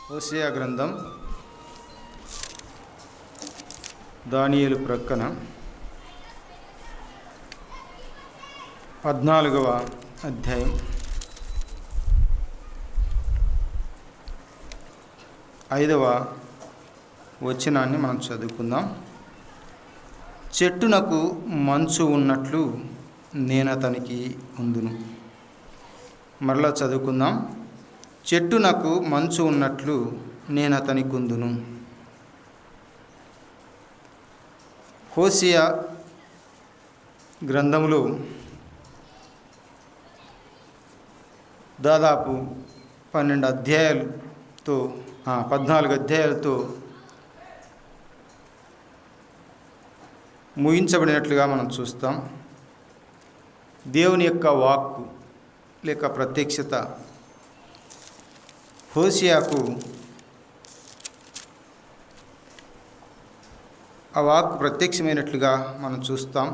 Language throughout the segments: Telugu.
హోషేయ గ్రంథం దానియేలు ప్రక్కన 14వ అధ్యాయం 5వ వచనాన్ని మనం చదువుకుందాం. చెట్టునకు మంచు ఉన్నట్లు నేను అతనికి ఉందును. మరలా చదువుకుందాం. చెట్టునకు మంచు ఉన్నట్లు నేను అతనికి ఉందును. హోషేయ గ్రంథములో దాదాపు 14 అధ్యాయాలతో ముగించబడినట్లుగా మనం చూస్తాం. దేవుని యొక్క వాక్కు లేక ప్రత్యక్షత హోషేయకు ఆ వాక్కు ప్రత్యక్షమైనట్లుగా మనం చూస్తాం.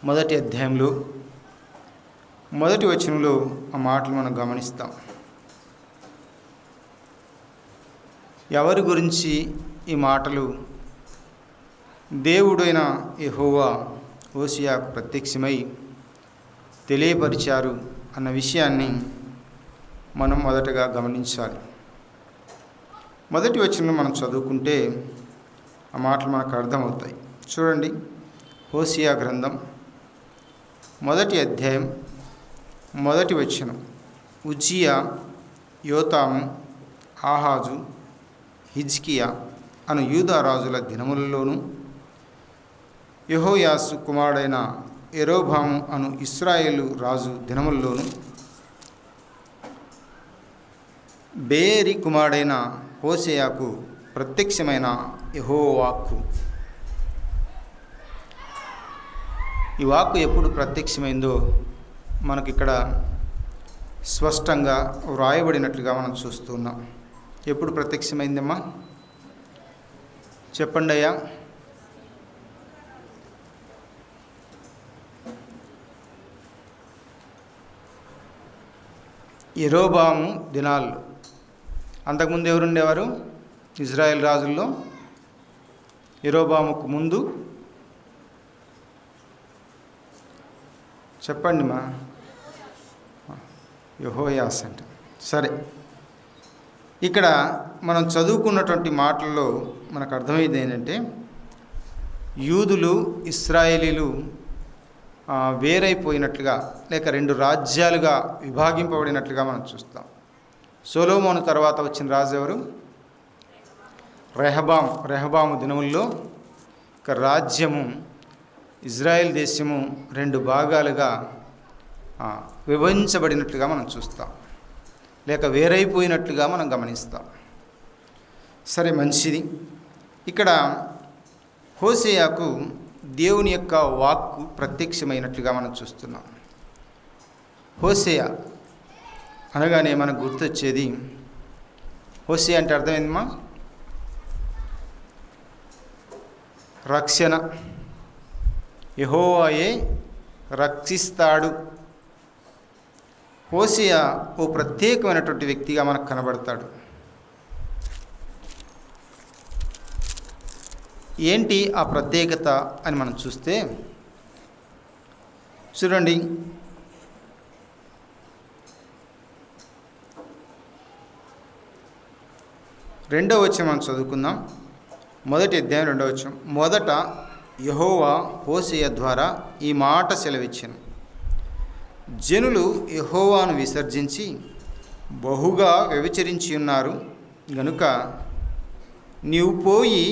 మొదటి అధ్యాయంలో మొదటి వచనంలో ఆ మాటలు మనం గమనిస్తాం. ఎవరి గురించి ఈ మాటలు దేవుడైన యెహోవా హోషేయకు ప్రత్యక్షమై తెలియపరిచారు అన్న విషయాన్ని మనం మొదటగా గమనించాలి. మొదటి వచనంలో మనం చదువుకుంటే ఆ మాటలు మనకు అర్థమవుతాయి. చూడండి, హోషేయ గ్రంథం మొదటి అధ్యాయం మొదటి వచనం. ఉజ్జియా, యోతాము, ఆహాజు, హిజ్కియా అను యూదా రాజుల దినములలోను, యెహోయాసు కుమారుడైన యరొబాము అను ఇశ్రాయేలు రాజు దినములలోను, బేయేరి కుమారుడైన హోషేయకు ప్రత్యక్షమైన యెహోవా వాక్కు. ఈ వాక్కు ఎప్పుడు ప్రత్యక్షమైందో మనకి ఇక్కడ స్పష్టంగా వ్రాయబడినట్లుగా మనం చూస్తున్నాం. ఎప్పుడు ప్రత్యక్షమైందమ్మా చెప్పండి అయ్యా. యరొబాము దినాల్లో. అంతకుముందు ఎవరుండేవారు? ఇజ్రాయెల్ రాజుల్లో యరొబాముకు ముందు చెప్పండి మా యెహోయాస్ అంట. సరే, ఇక్కడ మనం చదువుకున్నటువంటి మాటల్లో మనకు అర్థమైంది ఏంటంటే యూదులు ఇశ్రాయేలీలు వేరైపోయినట్లుగా లేక 2 రాజ్యాలుగా విభాగింపబడినట్లుగా మనం చూస్తాం. సొలొమోను తర్వాత వచ్చిన రాజు ఎవరు? రెహబాము దినముల్లో ఒక రాజ్యము ఇజ్రాయెల్ దేశము 2 భాగాలుగా విభజించబడినట్లుగా మనం చూస్తాం, లేక వేరైపోయినట్లుగా మనం గమనిస్తాం. సరే, మంచిది. ఇక్కడ హోషేయకు దేవుని యొక్క వాక్కు ప్రత్యక్షమైనట్లుగా మనం చూస్తున్నాం. హోషేయ అనగానే మనకు గుర్తొచ్చేది, హోషేయ అంటే అర్థమైందమ్మా రక్షణ. యెహోవాయే రక్షిస్తాడు. హోషేయ ఓ ప్రత్యేకమైనటువంటి వ్యక్తిగా మనకు కనబడతాడు. ఏంటి ఆ ప్రత్యేకత అని మనం చూస్తే, చూడండి, రెండవ వచనం మనం చదువుకుందాం. మొదటి అధ్యాయం 2వ వచనం. మొదట యెహోవా హోషేయ ద్వారా ఈ మాట సెలవిచ్చెను. జనులు యెహోవాను విసర్జించి బహుగా వ్యభిచరించి ఉన్నారు గనుక నీవు పోయి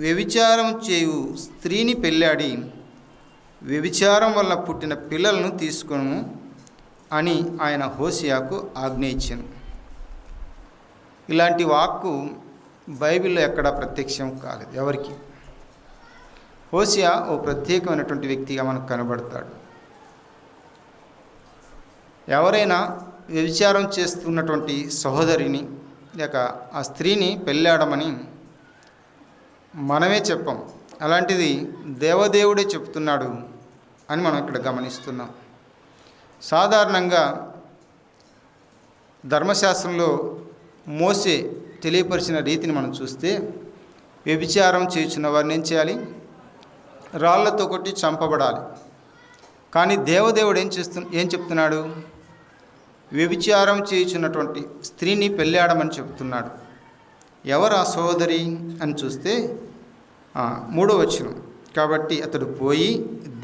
వ్యభిచారం చేయు స్త్రీని పెళ్ళాడి వ్యభిచారం వల్ల పుట్టిన పిల్లలను తీసుకొను అని ఆయన హోషేయకు ఆజ్ఞ ఇచ్చెను. ఇలాంటి వాక్కు బైబిల్లో ఎక్కడా ప్రత్యక్షం కాలేదు ఎవరికి. హోషేయ ఓ ప్రత్యేకమైనటువంటి వ్యక్తిగా మనకు కనబడతాడు. ఎవరైనా వ్యభిచారం చేస్తున్నటువంటి సహోదరిని లేక ఆ స్త్రీని పెళ్ళాడమని మనమే చెప్పం, అలాంటిది దేవదేవుడే చెప్తున్నాడు అని మనం ఇక్కడ గమనిస్తున్నాం. సాధారణంగా ధర్మశాస్త్రంలో మోసే తెలియపరిచిన రీతిని మనం చూస్తే, వ్యభిచారం చేయుచున్న వారిని ఏం చేయాలి? రాళ్లతో కొట్టి చంపబడాలి. కానీ దేవదేవుడు ఏం చెప్తున్నాడు? వ్యభిచారం చేయుచున్నటువంటి స్త్రీని పెళ్ళాడమని చెప్తున్నాడు. ఎవరు ఆ సోదరి అని చూస్తే 3వ వచనం, కాబట్టి అతడు పోయి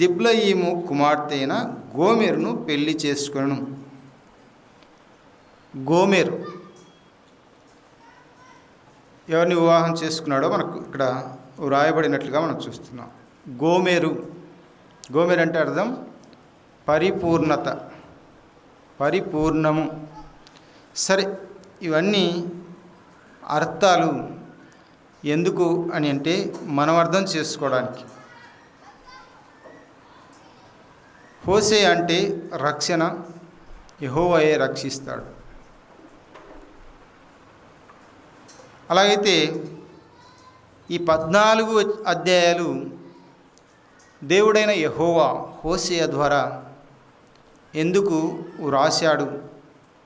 దిబ్లయీము కుమార్తె అయిన గోమెరును పెళ్లి చేసుకొనెను. గోమెరు ఎవరిని వివాహం చేసుకున్నాడో మనకు ఇక్కడ వ్రాయబడినట్లుగా మనం చూస్తున్నాం. గోమెరు అంటే అర్థం పరిపూర్ణత, పరిపూర్ణము. సరే, ఇవన్నీ అర్థాలు ఎందుకు అని అంటే మనం అర్థం చేసుకోవడానికి. హోసేయ అంటే రక్షణ, యెహోవాయే రక్షిస్తాడు. అలాగైతే ఈ 14 అధ్యాయాలు దేవుడైన యెహోవా హోసేయ ద్వారా ఎందుకు వ్రాశాడు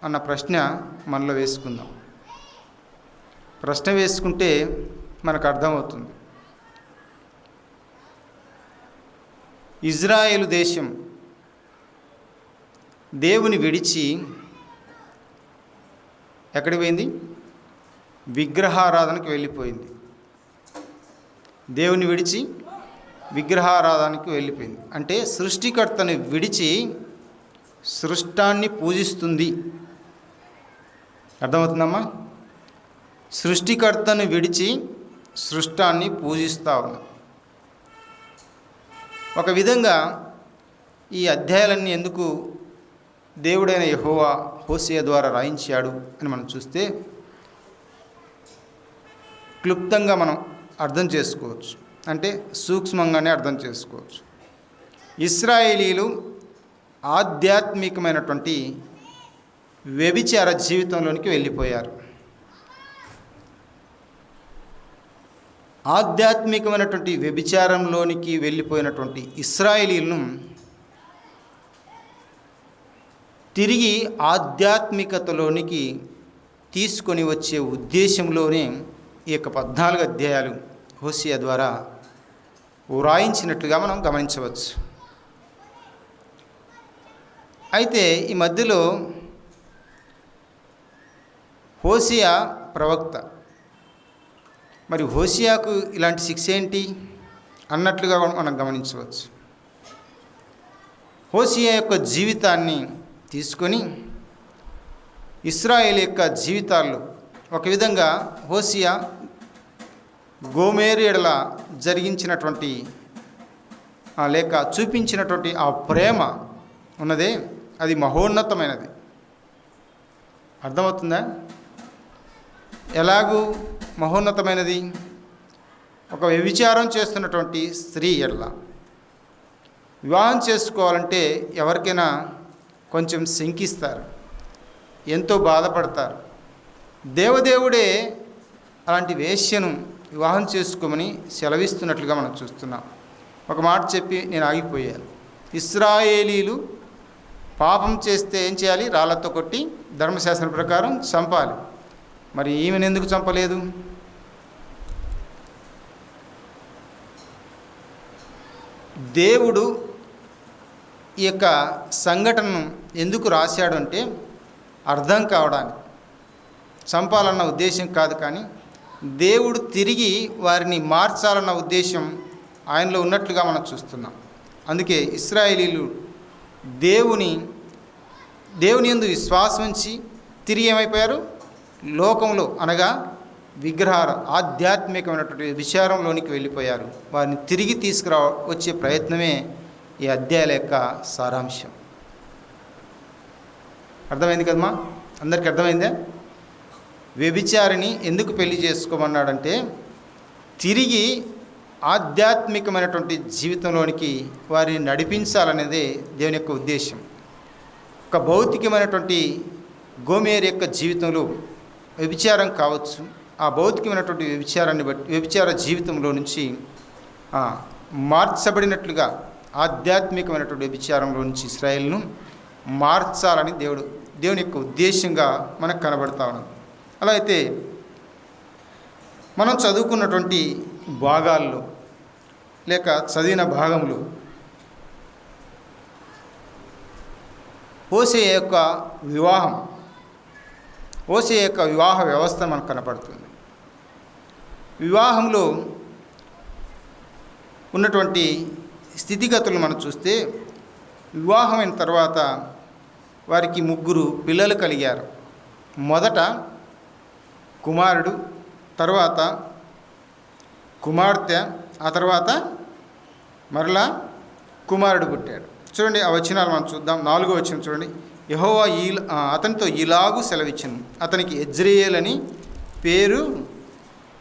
అన్న ప్రశ్న మనలో వేసుకుందాం. ప్రశ్న వేసుకుంటే మనకు అర్థమవుతుంది. ఇజ్రాయేలు దేశం దేవుని విడిచి ఎక్కడికి పోయింది? విగ్రహారాధనకు వెళ్ళిపోయింది. దేవుని విడిచి విగ్రహారాధనకు వెళ్ళిపోయింది. అంటే సృష్టికర్తను విడిచి సృష్టాన్ని పూజిస్తుంది. అర్థమవుతుందమ్మా? సృష్టికర్తను విడిచి సృష్టాన్ని పూజిస్తూ ఉన్నాం. ఒక విధంగా ఈ అధ్యాయాలన్నీ ఎందుకు దేవుడైన యెహోవా హోసేయ ద్వారా రాయించాడు అని మనం చూస్తే క్లుప్తంగా మనం అర్థం చేసుకోవచ్చు. అంటే సూక్ష్మంగానే అర్థం చేసుకోవచ్చు. ఇశ్రాయేలీలు ఆధ్యాత్మికమైనటువంటి వ్యభిచార జీవితంలోనికి వెళ్ళిపోయారు. ఆధ్యాత్మికమైనటువంటి వ్యభిచారంలోనికి వెళ్ళిపోయినటువంటి ఇశ్రాయేలీలను తిరిగి ఆధ్యాత్మికతలోనికి తీసుకొని వచ్చే ఉద్దేశంలోనే ఈ యొక్క 14 అధ్యాయాలు హోసేయ ద్వారా వ్రాయించినట్లుగా మనం గమనించవచ్చు. అయితే ఈ మధ్యలో హోసేయ ప్రవక్త, మరి హోసేయకు ఇలాంటి శిక్ష ఏంటి అన్నట్లుగా మనం గమనించవచ్చు. హోసేయ యొక్క జీవితాన్ని తీసుకొని ఇశ్రాయేలు యొక్క జీవితాల్లో ఒక విధంగా హోసేయ గోమెరు ఎడల జరిగించినటువంటి లేక చూపించినటువంటి ఆ ప్రేమ ఉన్నదే, అది మహోన్నతమైనది. అర్థమవుతుందా? ఎలాగూ మహోన్నతమైనది? ఒక వ్యభిచారం చేస్తున్నటువంటి స్త్రీ ఎడల వివాహం చేసుకోవాలంటే ఎవరికైనా కొంచెం శంకిస్తారు, ఎంతో బాధపడతారు. దేవదేవుడే అలాంటి వేశ్యను వివాహం చేసుకోమని సెలవిస్తున్నట్లుగా మనం చూస్తున్నాం. ఒక మాట చెప్పి నేను ఆగిపోయాను. ఇశ్రాయేలీలు పాపం చేస్తే ఏం చేయాలి? రాళ్లతో కొట్టి ధర్మశాస్త్రం ప్రకారం చంపాలి. మరి ఈమెను ఎందుకు చంపలేదు? దేవుడు ఈ యొక్క సంఘటనను ఎందుకు రాశాడు అంటే అర్థం కావడానికి, చంపాలన్న ఉద్దేశం కాదు. కానీ దేవుడు తిరిగి వారిని మార్చాలన్న ఉద్దేశం ఆయనలో ఉన్నట్లుగా మనం చూస్తున్నాం. అందుకే ఇశ్రాయేలీలు దేవుని యందు విశ్వాసం ఉంచి తిరిగి ఏమైపోయారు? లోకంలో అనగా ఆధ్యాత్మికమైనటువంటి విచారంలోనికి వెళ్ళిపోయారు. వారిని తిరిగి వచ్చే ప్రయత్నమే ఈ అధ్యాయాల యొక్క సారాంశం. అర్థమైంది కదమ్మా? అందరికీ అర్థమైందే? వ్యభిచారిని ఎందుకు పెళ్లి చేసుకోమన్నాడంటే తిరిగి ఆధ్యాత్మికమైనటువంటి జీవితంలోనికి వారిని నడిపించాలనేదే దేవుని యొక్క ఉద్దేశం. ఒక భౌతికమైనటువంటి గోమెరు యొక్క జీవితంలో వ్యభిచారం కావచ్చు. ఆ భౌతికమైనటువంటి వ్యభిచార జీవితంలో నుంచి మార్చబడినట్లుగా ఆధ్యాత్మికమైనటువంటి వ్యభిచారంలో నుంచి ఇశ్రాయేలును మార్చాలని దేవుని యొక్క ఉద్దేశంగా మనకు కనబడతా ఉన్నది. అలా అయితే మనం చదువుకున్నటువంటి భాగాల్లో లేక చదివిన భాగములు హోషేయ యొక్క వివాహ వ్యవస్థ మనకు కనపడుతుంది. వివాహంలో ఉన్నటువంటి స్థితిగతులు మనం చూస్తే, వివాహమైన తర్వాత వారికి 3 పిల్లలు కలిగారు. మొదట కుమారుడు, తర్వాత కుమార్తె, ఆ తర్వాత మరలా కుమారుడు పుట్టాడు. చూడండి, ఆ వచనాలు మనం చూద్దాం. 4వ వచనం చూడండి. యెహోవా అతనితో ఇలాగూ సెలవిచ్చెను, అతనికి యెజ్రెయేల్ అని పేరు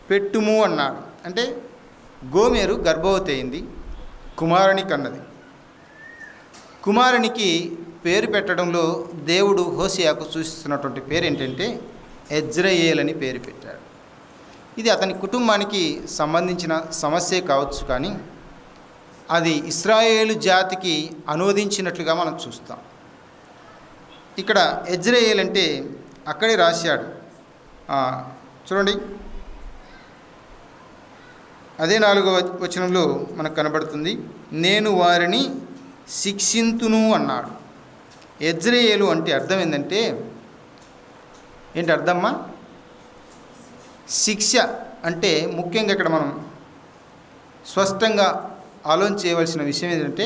పెట్టుము అన్నాడు. అంటే గోమెరు గర్భవతి అయింది, కుమారుని కన్నది. కుమారునికి పేరు పెట్టడంలో దేవుడు హోషేయకు సూచిస్తున్నటువంటి పేరు ఏంటంటే యెజ్రెయేల్ అని పేరు పెట్టాడు. ఇది అతని కుటుంబానికి సంబంధించిన సమస్యే కావచ్చు, కానీ అది ఇశ్రాయేలు జాతికి అనువదించినట్లుగా మనం చూస్తాం. ఇక్కడ యెజ్రెయేల్ అంటే అక్కడే రాశాడు. చూడండి, అదే 4వ వచనంలో మనకు కనబడుతుంది, నేను వారిని శిక్షింతును అన్నాడు. యెజ్రెయేలు అంటే అర్థం ఏంటంటే, ఏంటి అర్థమ్మా? శిక్ష అంటే ముఖ్యంగా ఇక్కడ మనం స్పష్టంగా ఆలోచన చేయవలసిన విషయం ఏంటంటే,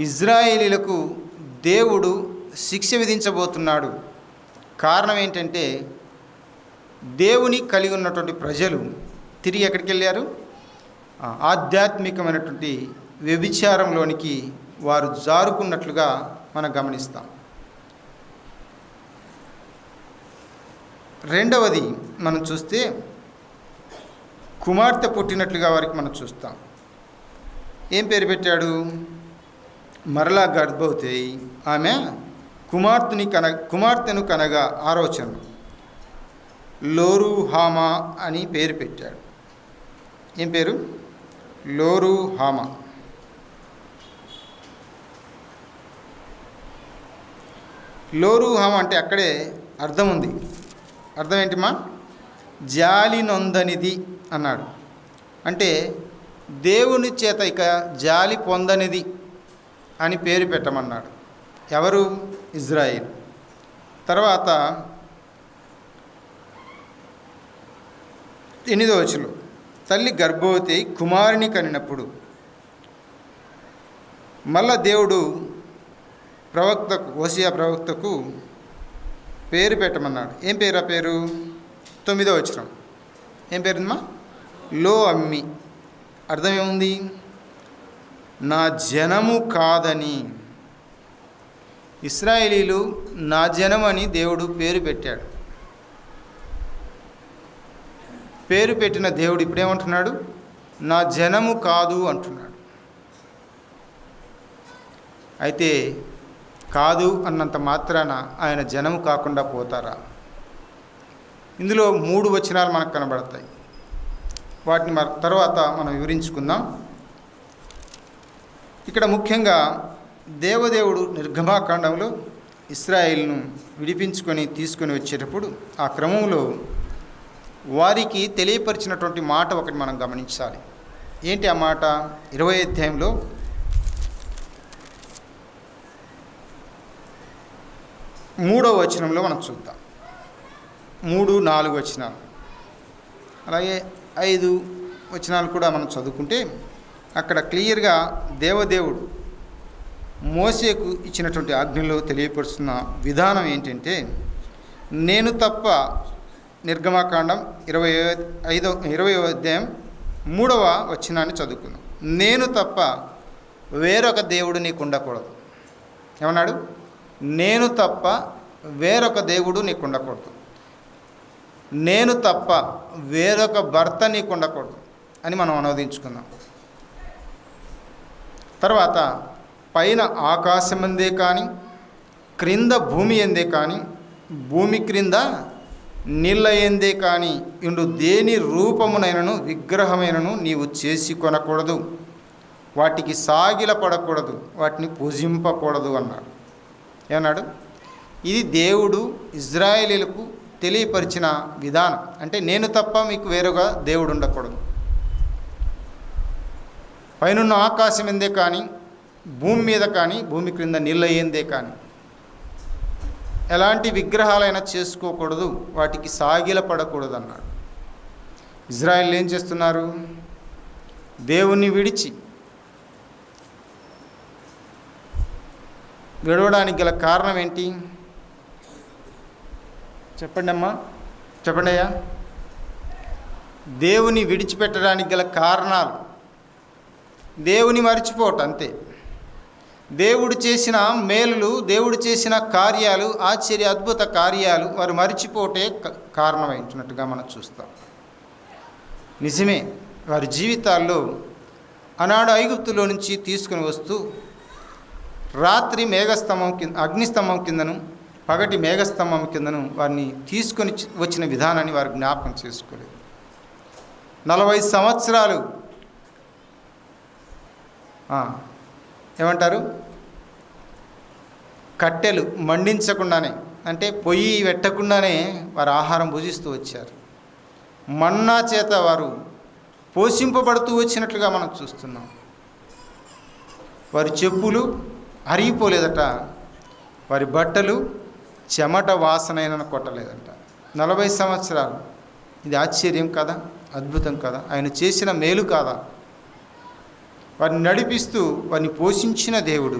ఇజ్రాయేలీలకు దేవుడు శిక్ష విధించబోతున్నాడు. కారణం ఏంటంటే, దేవుని కలిగి ఉన్నటువంటి ప్రజలు తిరిగి ఎక్కడికి వెళ్ళారు? ఆధ్యాత్మికమైనటువంటి వ్యభిచారంలోనికి వారు జారుకున్నట్లుగా మనం గమనిస్తాం. రెండవది మనం చూస్తే, కుమార్తె పుట్టినట్లుగా వారికి మనం చూస్తాం. ఏం పేరు పెట్టాడు? మరలా గర్భవతి ఆమె కుమార్తెను కనగా 6వ వచనం లోరుహామా అని పేరు పెట్టాడు. ఏం పేరు? లోరుహామా. లోరుహామా అంటే అక్కడే అర్థం ఉంది. అర్థం ఏంటిమా? జాలి నొందనిది అన్నాడు. అంటే దేవుని చేత ఇక జాలి పొందనిది అని పేరు పెట్టమన్నాడు. ఎవరు? ఇజ్రాయిల్. తర్వాత 8వ వచనం, తల్లి గర్భవతి కుమారుని కనినప్పుడు మళ్ళా దేవుడు హోషేయ ప్రవక్తకు పేరు పెట్టమన్నాడు. ఏం పేరు? ఆ పేరు 9వ వచనం. ఏం పేరుందమ్మా? లో అమ్మి. అర్థం ఏముంది? నా జనము కాదని. ఇశ్రాయేలీలు నా జనం అని దేవుడు పేరు పెట్టాడు. పేరు పెట్టిన దేవుడు ఇప్పుడేమంటున్నాడు? నా జనము కాదు అంటున్నాడు. అయితే కాదు అన్నంత మాత్రాన ఆయన జనము కాకుండా పోతారా? ఇందులో 3 వచనాలు మనకు కనబడతాయి. వాటిని తర్వాత మనం వివరించుకుందాం. ఇక్కడ ముఖ్యంగా దేవదేవుడు నిర్గమాకాండంలో ఇశ్రాయేలును విడిపించుకొని తీసుకొని వచ్చేటప్పుడు ఆ క్రమంలో వారికి తెలియపరిచినటువంటి మాట ఒకటి మనం గమనించాలి. ఏంటి ఆ మాట? 20వ అధ్యాయంలో 3వ వచనంలో మనం చూద్దాం. 3, 4 వచనాలు, అలాగే 5 వచనాలు కూడా మనం చదువుకుంటే అక్కడ క్లియర్గా దేవదేవుడు మోషేకు ఇచ్చినటువంటి ఆజ్ఞలో తెలియపరుస్తున్న విధానం ఏంటంటే, నేను తప్ప, నిర్గమాకాండం 20వ అధ్యాయం 3వ వచనాన్ని చదువుకుందాం. నేను తప్ప వేరొక దేవుడు నీకు ఉండకూడదు. ఏమన్నాడు? నేను తప్ప వేరొక దేవుడు నీకు ఉండకూడదు. నేను తప్ప వేరొక భర్త నీకు ఉండకూడదు అని మనం అనువదించుకుందాం. తర్వాత పైన ఆకాశమందే కానీ, క్రింద భూమి ఎందే కానీ, భూమి క్రింద నీళ్ళ ఎందే కానీ ఇండు దేని రూపమునైనను విగ్రహమైనను నీవు చేసి కొనకూడదు, వాటికి సాగిలపడకూడదు, వాటిని పూజింపకూడదు అన్నాడు. ఏమన్నాడు? ఇది దేవుడు ఇజ్రాయేలీలకు తెలియపరిచిన విధానం. అంటే నేను తప్ప మీకు వేరొక దేవుడు ఉండకూడదు. పైనున్న ఆకాశం ఎందే కానీ, భూమి మీద కానీ, భూమి క్రింద నీళ్ళ ఏందే కానీ ఎలాంటి విగ్రహాలైనా చేసుకోకూడదు, వాటికి సాగిలపడకూడదు అన్నాడు. ఇజ్రాయెల్ ఏం చేస్తున్నారు? దేవుణ్ణి విడవడానికి గల కారణం ఏంటి? చెప్పండి అమ్మా, చెప్పండి అయ్యా. దేవుని విడిచిపెట్టడానికి గల కారణాలు దేవుని మరిచిపోవటం అంతే. దేవుడు చేసిన మేలులు, దేవుడు చేసిన కార్యాలు, ఆశ్చర్య అద్భుత కార్యాలు వారు మరిచిపోటే కారణమైనట్టుగా మనం చూస్తాం. నిజమే, వారి జీవితాల్లో ఆనాడు ఐగుప్తులో నుంచి తీసుకుని వస్తూ రాత్రి మేఘస్తంభం కింద, అగ్నిస్తంభం కిందను, పగటి మేఘస్తంభం కిందను వారిని తీసుకొని వచ్చిన విధానాన్ని వారు జ్ఞాపకం చేసుకోలేదు. 40 సంవత్సరాలు ఏమంటారు, కట్టెలు మండించకుండానే, అంటే పొయ్యి పెట్టకుండానే వారు ఆహారం భుజిస్తూ వచ్చారు. మన్నా చేత వారు పోషింపబడుతూ వచ్చినట్లుగా మనం చూస్తున్నాం. వారి చెప్పులు అరిగిపోలేదట, వారి బట్టలు చెమట వాసనైన కొట్టలేదంట. 40 సంవత్సరాలు. ఇది ఆశ్చర్యం కదా, అద్భుతం కదా, ఆయన చేసిన మేలు కాదా? వారిని నడిపిస్తూ వారిని పోషించిన దేవుడు,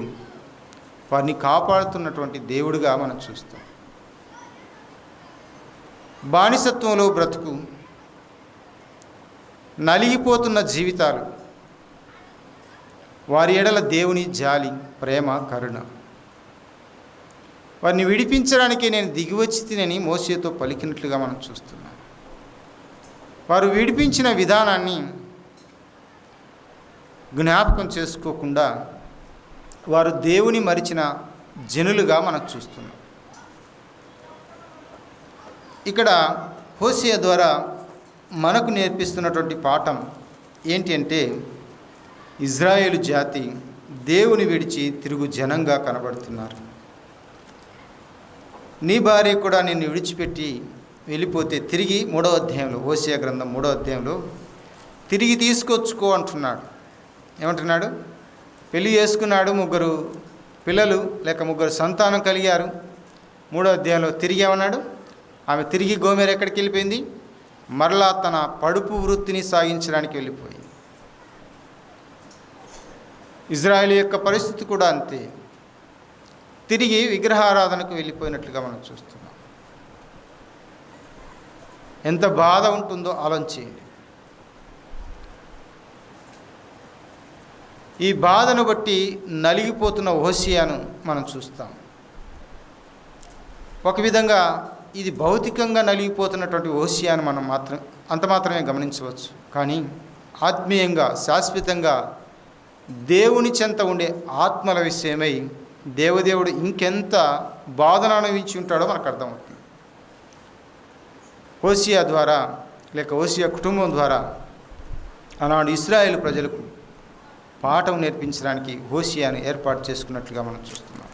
వారిని కాపాడుతున్నటువంటి దేవుడుగా మనం చూస్తాం. బానిసత్వంలో బ్రతుకు, నలిగిపోతున్న జీవితాలు, వారి ఎడల దేవుని జాలి, ప్రేమ, కరుణ. వారిని విడిపించడానికి నేను దిగివచ్చి తినని మోషేతో పలికినట్లుగా మనం చూస్తున్నాం. వారు విడిపించిన విధానాన్ని జ్ఞాపకం చేసుకోకుండా వారు దేవుని మరిచిన జనులుగా మనం చూస్తున్నాం. ఇక్కడ హోషేయ ద్వారా మనకు నేర్పిస్తున్నటువంటి పాఠం ఏంటి అంటే, ఇజ్రాయేలు జాతి దేవుని విడిచి తిరుగు జనంగా కనబడుతున్నారు. నీ భార్య కూడా నిన్ను విడిచిపెట్టి వెళ్ళిపోతే తిరిగి 3వ అధ్యాయంలో, హోషేయ గ్రంథం 3వ అధ్యాయంలో తిరిగి తీసుకొచ్చుకో అంటున్నాడు. ఏమంటున్నాడు? పెళ్లి చేసుకున్నాడు, 3 పిల్లలు లేక 3 సంతానం కలిగారు. 3వ అధ్యాయంలో తిరిగి ఏమన్నాడు? ఆమె తిరిగి గోమెరు ఎక్కడికి వెళ్ళిపోయింది? మరలా తన పడుపు వృత్తిని సాగించడానికి వెళ్ళిపోయింది. ఇజ్రాయేల్ యొక్క పరిస్థితి కూడా అంతే, తిరిగి విగ్రహారాధనకు వెళ్ళిపోయినట్లుగా మనం చూస్తున్నాం. ఎంత బాధ ఉంటుందో ఆలోచించేయండి. ఈ బాధను బట్టి నలిగిపోతున్న హోషేయను మనం చూస్తాం. ఒక విధంగా ఇది భౌతికంగా నలిగిపోతున్నటువంటి హోషేయను మనం అంత మాత్రమే గమనించవచ్చు. కానీ ఆత్మీయంగా, శాశ్వతంగా దేవుని చెంత ఉండే ఆత్మల విషయమై దేవదేవుడు ఇంకెంత బాధను అనుభవించి ఉంటాడో మనకు అర్థమవుతుంది. హోషేయ ద్వారా లేక హోషేయ కుటుంబం ద్వారా ఆనాడు ఇశ్రాయేలు ప్రజలకు పాఠం నేర్పించడానికి హోషేయను ఏర్పాటు చేసుకున్నట్లుగా మనం చూస్తున్నాం.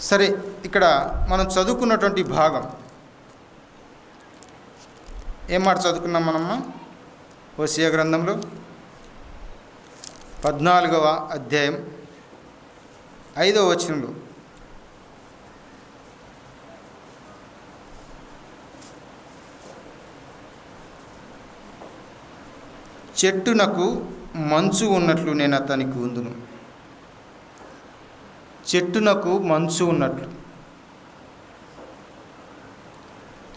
సరే, ఇక్కడ మనం చదువుకున్నటువంటి భాగం ఏం మాట చదువుకున్నాం మనమ్మ? హోషేయ గ్రంథంలో 14వ అధ్యాయం 5వ వచనంలో, చెట్టునకు మంచు ఉన్నట్లు నేను అతనికి ఉందును. చెట్టునకు మంచు ఉన్నట్లు.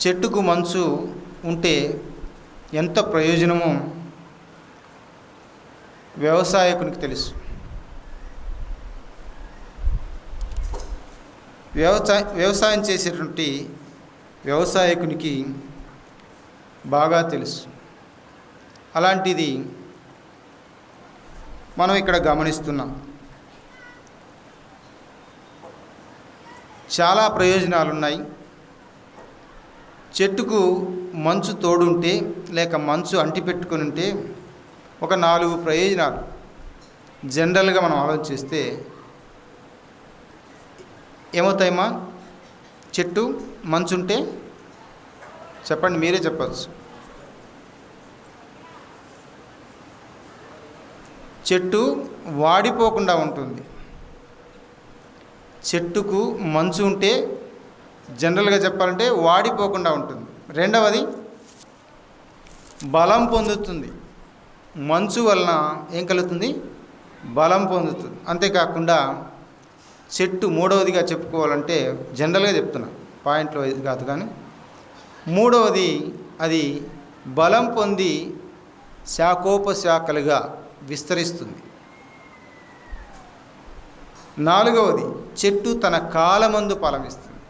చెట్టుకు మంచు ఉంటే ఎంత ప్రయోజనమో వ్యవసాయకునికి తెలుసు. వ్యవసాయం చేసేటువంటి వ్యవసాయకునికి బాగా తెలుసు. అలాంటిది మనం ఇక్కడ గమనిస్తున్నాం. చాలా ప్రయోజనాలు ఉన్నాయి. చెట్టుకు మంచు తోడుంటే లేక మంచు అంటిపెట్టుకుని ఉంటే ఒక 4 ప్రయోజనాలు జనరల్గా మనం ఆలోచిస్తే ఏమవుతాయమ్మా? చెట్టు మంచుంటే చెప్పండి, మీరే చెప్పచ్చు. చెట్టు వాడిపోకుండా ఉంటుంది. చెట్టుకు మంచు ఉంటే జనరల్గా చెప్పాలంటే వాడిపోకుండా ఉంటుంది. రెండవది బలం పొందుతుంది. మంచు వలన ఏం కలుగుతుంది? బలం పొందుతుంది. అంతేకాకుండా చెట్టు మూడవదిగా చెప్పుకోవాలంటే జనరల్గా చెప్తున్నా, పాయింట్లో ఇది కాదు కానీ, మూడవది అది బలం పొంది శాఖోపశాఖలుగా విస్తరిస్తుంది. నాలుగవది చెట్టు తన కాలమందు ఫలమిస్తుంది.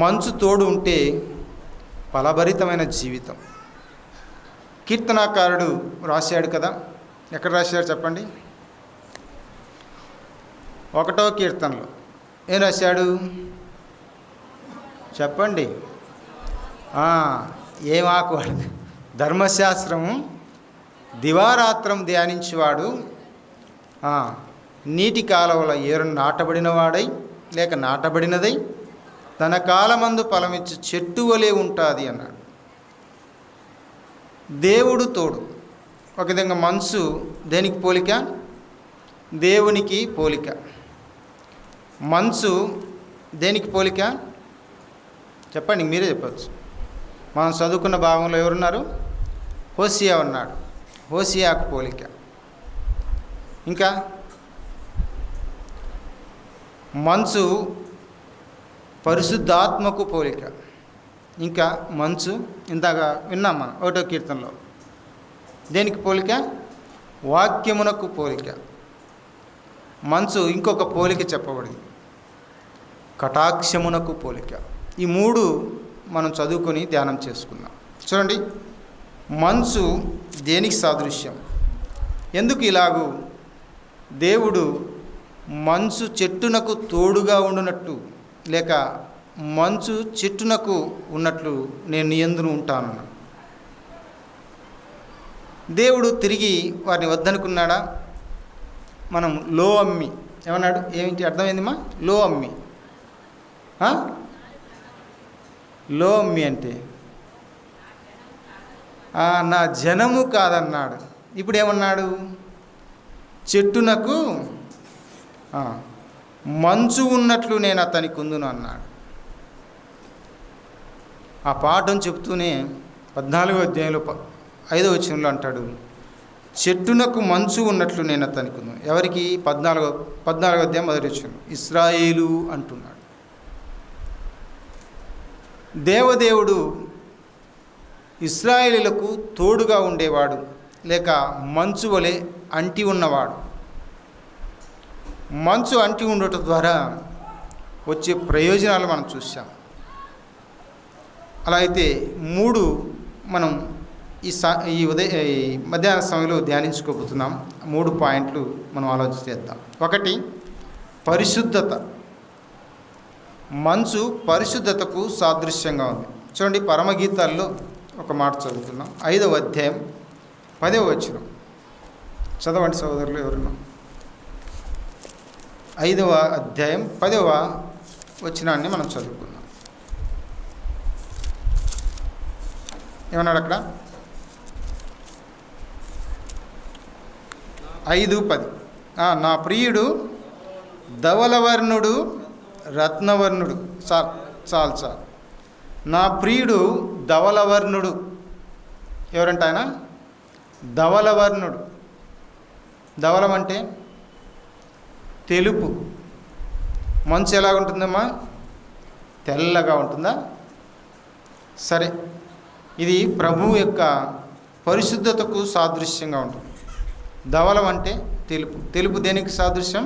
మంచు తోడు ఉంటే ఫలభరితమైన జీవితం. కీర్తనాకారుడు రాశాడు కదా, ఎక్కడ రాశాడు చెప్పండి? 1వ కీర్తనలో ఏం రాశాడు చెప్పండి? ఏం ఆకువాడు? ధర్మశాస్త్రము దివారాత్రం ధ్యానించేవాడు నీటి కాలువల ఏరు నాటబడినవాడై లేక నాటబడినదై తన కాలమందు ఫలమిచ్చి చెట్టు వలె ఉంటుంది అన్నాడు. దేవుడు తోడు. ఒక విధంగా మనసు దేనికి పోలిక? దేవునికి పోలిక. మనసు దేనికి పోలిక చెప్పండి, మీరే చెప్పచ్చు. మనం చదువుకున్న భాగంలో ఎవరున్నారు? హోసియా ఉన్నాడు. హోసియాకు పోలిక. ఇంకా మంచు పరిశుద్ధాత్మకు పోలిక. ఇంకా మంచు ఇందాక విన్నాం మనం 1వ కీర్తనలో. దేనికి పోలిక? వాక్యమునకు పోలిక. మంచు ఇంకొక పోలిక చెప్పబడింది, కటాక్షమునకు పోలిక. ఈ 3 మనం చదువుకొని ధ్యానం చేసుకున్నాం. చూడండి, మంచు దేనికి సాదృశ్యం? ఎందుకు ఇలాగూ దేవుడు మంచు చెట్టునకు తోడుగా ఉండునట్టు లేక మంచు చెట్టునకు ఉన్నట్లు నేను నీ యందు ఉంటాను. దేవుడు తిరిగి వారిని వద్దనుకున్నాడా? మనం లో అమ్మి ఏమన్నాడు? ఏమిటి అర్థమైందిమా? లో అమ్మి. లో అమ్మి అంటే నా జనము కాదన్నాడు. ఇప్పుడు ఏమన్నాడు? చెట్టునకు మంచు ఉన్నట్లు నేను అతనికి ఉందును అన్నాడు. ఆ పాఠం చెప్తూనే 14వ అధ్యాయంలో 5వ వచనంలో అంటాడు, చెట్టునకు మంచు ఉన్నట్లు నేను అతనికి ఉందును. ఎవరికి? 14వ అధ్యాయం 1వ వచనం, ఇశ్రాయేలు అంటున్నాడు. దేవదేవుడు ఇశ్రాయేలీలకు తోడుగా ఉండేవాడు లేక మంచు వలె అంటి ఉన్నవాడు. మంచు అంటి ఉండటం ద్వారా వచ్చే ప్రయోజనాలు మనం చూసాం. అలా అయితే 3 మనం ఈ మధ్యాహ్న సమయంలో ధ్యానించుకోబోతున్నాం. 3 పాయింట్లు మనం ఆలోచిద్దాం. 1, పరిశుద్ధత. మంచు పరిశుద్ధతకు సాదృశ్యంగా ఉంది. చూడండి, పరమగీతాల్లో ఒక మాట చదువుతున్నాం. 5వ అధ్యాయం 10వ వచనం చదవండి సోదరులు ఎవరున్నా. 5వ అధ్యాయం 10వ వచనాన్ని మనం చదువుకున్నాం. ఏమన్నాడు అక్కడ? 5:10. నా ప్రియుడు ధవలవర్ణుడు రత్నవర్ణుడు. చాలు. నా ప్రియుడు ధవలవర్ణుడు. ఎవరంట ఆయన? ధవలవర్ణుడు. ధవలం అంటే తెలుపు. మంచు ఎలా ఉంటుందమ్మా? తెల్లగా ఉంటుందా? సరే, ఇది ప్రభువు యొక్క పరిశుద్ధతకు సాదృశ్యంగా ఉంటుంది. ధవలం అంటే తెలుపు. తెలుపు దేనికి సాదృశ్యం?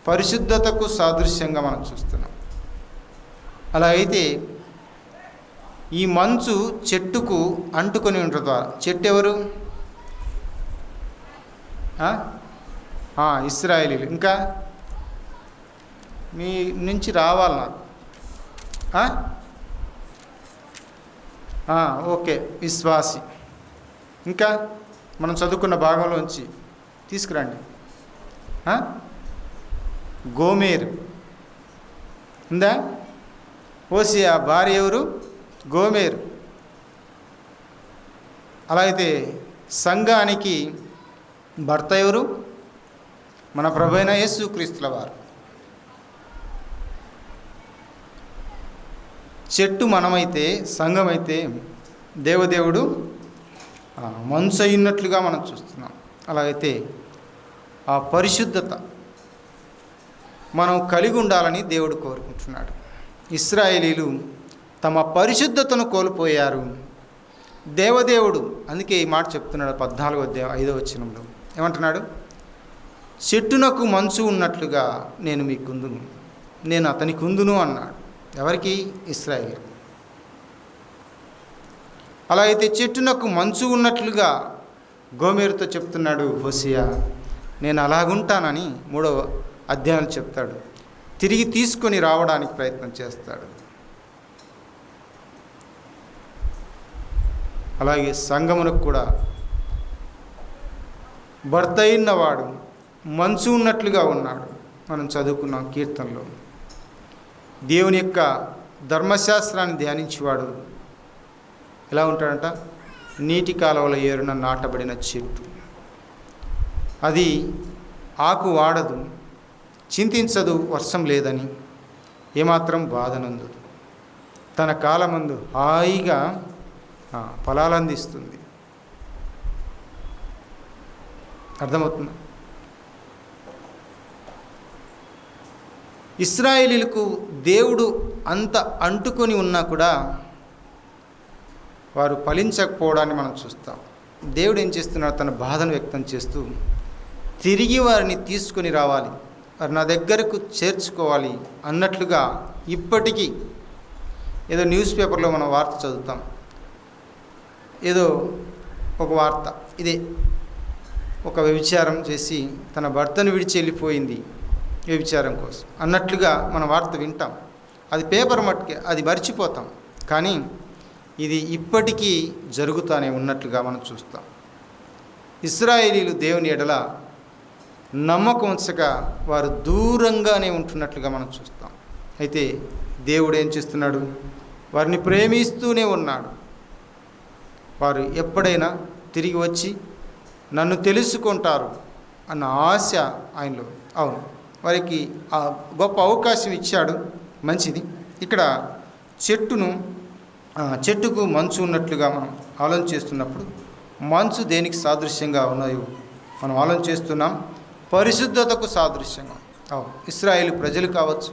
పరిశుద్ధతకు సాదృశ్యంగా మనం చూస్తున్నాం. అలా అయితే ఈ మంచు చెట్టుకు అంటుకొని ఉండటం ద్వారా, చెట్టు ఎవరు? ఇశ్రాయేలీలు. ఇంకా మీ నుంచి రావాలి నాకు. ఓకే, విశ్వాసి. ఇంకా మనం చదువుకున్న భాగంలోంచి తీసుకురండి. గోమేరు ఉందా? హోషేయ భార్య ఎవరు? గోమేరు. అలా అయితే సంఘానికి భర్త ఎవరు? మన ప్రభు అయిన యేసుక్రీస్తుల వారు. చెట్టు మనమైతే, సంఘమైతే దేవదేవుడు మంచు అయినట్లుగా మనం చూస్తున్నాం. అలాగైతే ఆ పరిశుద్ధత మనం కలిగి ఉండాలని దేవుడు కోరుకుంటున్నాడు. ఇశ్రాయేలీలు తమ పరిశుద్ధతను కోల్పోయారు. దేవదేవుడు అందుకే ఈ మాట చెప్తున్నాడు 14వ అధ్యాయం 5వ వచనంలో. ఏమంటున్నాడు? చెట్టునకు మంచు ఉన్నట్లుగా నేను మీకుందును, నేను అతనికి ఉందును అన్నాడు. ఎవరికి? ఇశ్రాయేలు. అలా అయితే చెట్టునకు మంచు ఉన్నట్లుగా గోమేరుతో చెప్తున్నాడు హోషేయ. నేను అలాగుంటానని 3వ అధ్యాయంలో చెప్తాడు. తిరిగి తీసుకొని రావడానికి ప్రయత్నం చేస్తాడు. అలాగే సంఘమునకు కూడా భర్త అయినవాడు మంచు ఉన్నట్లుగా ఉన్నాడు. మనం చదువుకున్నాం కీర్తనలో. దేవుని యొక్క ధర్మశాస్త్రాన్ని ధ్యానించేవాడు ఎలా ఉంటాడంట? నీటి కాలువల ఏరున నాటబడిన చెట్టు. అది ఆకు వాడదు, చింతించదు వర్షం లేదని, ఏమాత్రం బాధనందదు, తన కాలమందు హాయిగా ఫలాలందిస్తుంది. అర్థమవుతుందా? ఇశ్రాయేలీలకు దేవుడు అంత అంటుకొని ఉన్నా కూడా వారు ఫలించకపోవడాన్ని మనం చూస్తాం. దేవుడు ఏం చేస్తున్నాడు? తన బాధను వ్యక్తం చేస్తూ తిరిగి వారిని తీసుకొని రావాలి, వారు నా దగ్గరకు చేర్చుకోవాలి అన్నట్లుగా ఇప్పటికీ ఏదో న్యూస్ పేపర్లో మనం వార్త చదువుతాం. ఏదో ఒక వార్త, ఇదే ఒక వ్యభిచారం చేసి తన భర్తను విడిచి వెళ్ళిపోయింది వ్యభిచారం కోసం అన్నట్లుగా మన వార్త వింటాం. అది పేపర్ మట్టుకే, అది మర్చిపోతాం. కానీ ఇది ఇప్పటికీ జరుగుతూనే ఉన్నట్లుగా మనం చూస్తాం. ఇశ్రాయేలీలు దేవుని ఎడల నమ్మకం ఉంచక వారు దూరంగానే ఉంటున్నట్లుగా మనం చూస్తాం. అయితే దేవుడు ఏం చేస్తున్నాడు? వారిని ప్రేమిస్తూనే ఉన్నాడు. వారు ఎప్పుడైనా తిరిగి వచ్చి నన్ను తెలుసుకుంటారు అన్న ఆశ ఆయనలో. అవును, వారికి ఆ గొప్ప అవకాశం ఇచ్చాడు, మంచిది. ఇక్కడ చెట్టుకు మంచు ఉన్నట్లుగా మనం ఆలోచన చేస్తున్నప్పుడు మంచు దేనికి సాదృశ్యంగా ఉన్నాయో మనం ఆలోచన చేస్తున్నాం. పరిశుద్ధతకు సాదృశ్యంగా. అవును, ఇశ్రాయేలు ప్రజలు కావచ్చు,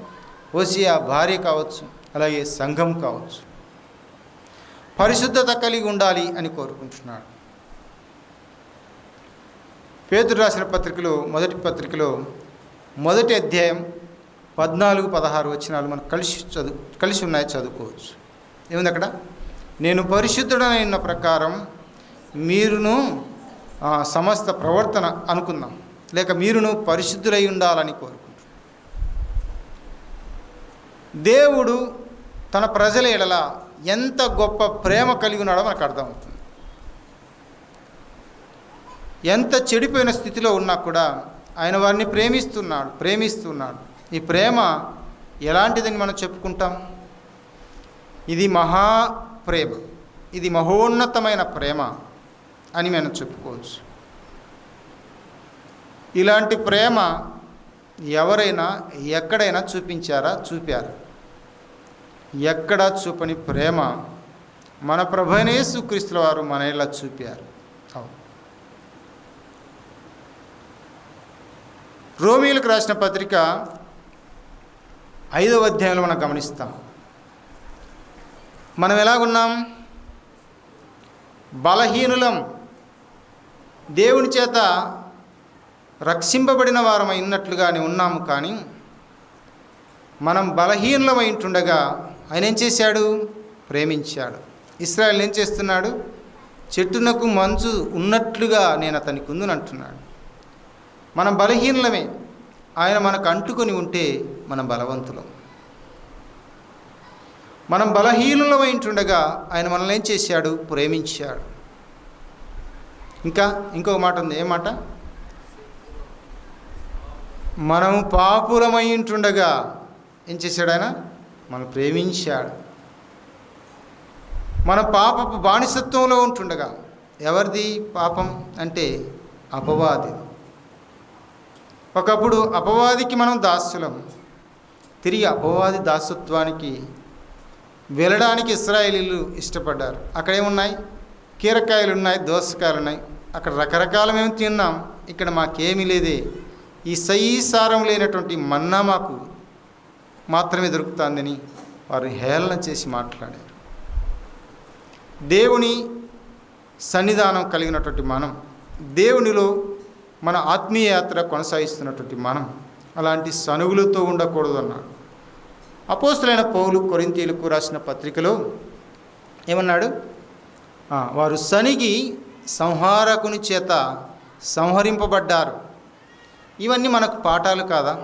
హోషేయ భార్య కావచ్చు, అలాగే సంఘం కావచ్చు, పరిశుద్ధత కలిగి ఉండాలి అని కోరుకుంటున్నాడు. పేతురు రాసిన పత్రికలో, మొదటి పత్రికలో 1వ అధ్యాయం 14-16 వచనాలు మనకు కలిసి ఉన్నాయి, చదువుకోవచ్చు. ఏముంది అక్కడ? నేను పరిశుద్ధుడనైన ప్రకారం మీరును సమస్త ప్రవర్తన అనుకుందాం, లేక మీరును పరిశుద్ధులై ఉండాలని కోరుకుంటున్నాను. దేవుడు తన ప్రజల ఎడల ఎంత గొప్ప ప్రేమ కలిగి ఉన్నాడో మనకు అర్థమవుతుంది. ఎంత చెడిపోయిన స్థితిలో ఉన్నా కూడా ఆయన వారిని ప్రేమిస్తున్నాడు. ఈ ప్రేమ ఎలాంటిదని మనం చెప్పుకుంటాం? ఇది మహాప్రేమ, ఇది మహోన్నతమైన ప్రేమ అని మనం చెప్పుకోవచ్చు. ఇలాంటి ప్రేమ ఎవరైనా ఎక్కడైనా చూపారు. ఎక్కడా చూపని ప్రేమ మన ప్రభువైన యేసుక్రీస్తుల వారు మన ఇలా చూపారు. రోమీయులకు రాసిన పత్రిక 5వ అధ్యాయంలో మనం గమనిస్తాం. మనం ఎలాగున్నాం? బలహీనులం, దేవుని చేత రక్షింపబడిన వారమై ఉన్నట్లుగానే ఉన్నాము. కానీ మనం బలహీనులమై ఉంటుండగా ఆయన ఏం చేశాడు? ప్రేమించాడు. ఇశ్రాయేలు ఏం చేస్తున్నాడు? చెట్టునకు మంచు ఉన్నట్లుగా నేను అతనికి ఉందని అంటున్నాడు. మనం బలహీనులమే, ఆయన మనకు అంటుకొని ఉంటే మనం బలవంతులం. మనం బలహీనులమై ఉంటుండగా ఆయన మనల్ని ఏం చేశాడు? ప్రేమించాడు. ఇంకొక మాట ఉంది. ఏ మాట? మనము పాపులమై ఉంటుండగా ఏం చేశాడు ఆయన? మనం ప్రేమించాడు. మన పాపపు బానిసత్వంలో ఉంటుండగా, ఎవరిది పాపం అంటే? అపవాది. ఒకప్పుడు అపవాదికి మనం దాసులం. తిరిగి అపవాది దాసత్వానికి వెళ్ళడానికి ఇశ్రాయేలీలు ఇష్టపడ్డారు. అక్కడేమున్నాయి? కీరకాయలు ఉన్నాయి, దోసకాయలు ఉన్నాయి. అక్కడ రకరకాల మేము తిన్నాం, ఇక్కడ మాకేమీ లేదే. ఈ సారం లేనటువంటి మన్నా మాకు మాత్రమే దొరుకుతుందని వారు హేళన చేసి మాట్లాడారు. దేవుని సన్నిధానం కలిగినటువంటి మనం, దేవునిలో మన ఆత్మీయ యాత్ర కొనసాగిస్తున్నటువంటి మనం అలాంటి సనుగులతో ఉండకూడదు అన్నాడు. అపోస్తలుడైన పౌలు కొరింథీయులకు రాసిన పత్రికలో ఏమన్నాడు? వారు సనిగి సంహారకుని చేత సంహరింపబడ్డారు. ఇవన్నీ మనకు పాఠాలు కాదా?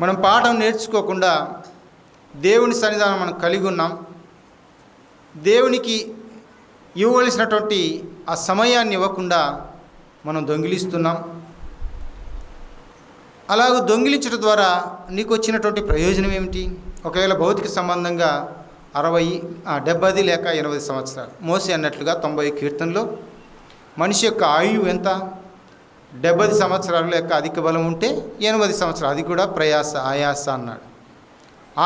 మనం పాఠం నేర్చుకోకుండా దేవుని సన్నిధానం మనం కలిగి ఉన్నాం. దేవునికి ఇవ్వవలసినటువంటి ఆ సమయాన్ని ఇవ్వకుండా మనం దొంగిలిస్తున్నాం. అలాగ దొంగిలించడం ద్వారా నీకు వచ్చినటువంటి ప్రయోజనం ఏమిటి? ఒకవేళ భౌతిక సంబంధంగా 60, 70 లేక 80 సంవత్సరాలు, మోసే అన్నట్లుగా 90 కీర్తనలో మనిషి యొక్క ఆయువు ఎంత? 70 సంవత్సరాలు లేక అధిక బలం ఉంటే 80 సంవత్సరాలు, అది కూడా ఆయాస అన్నాడు.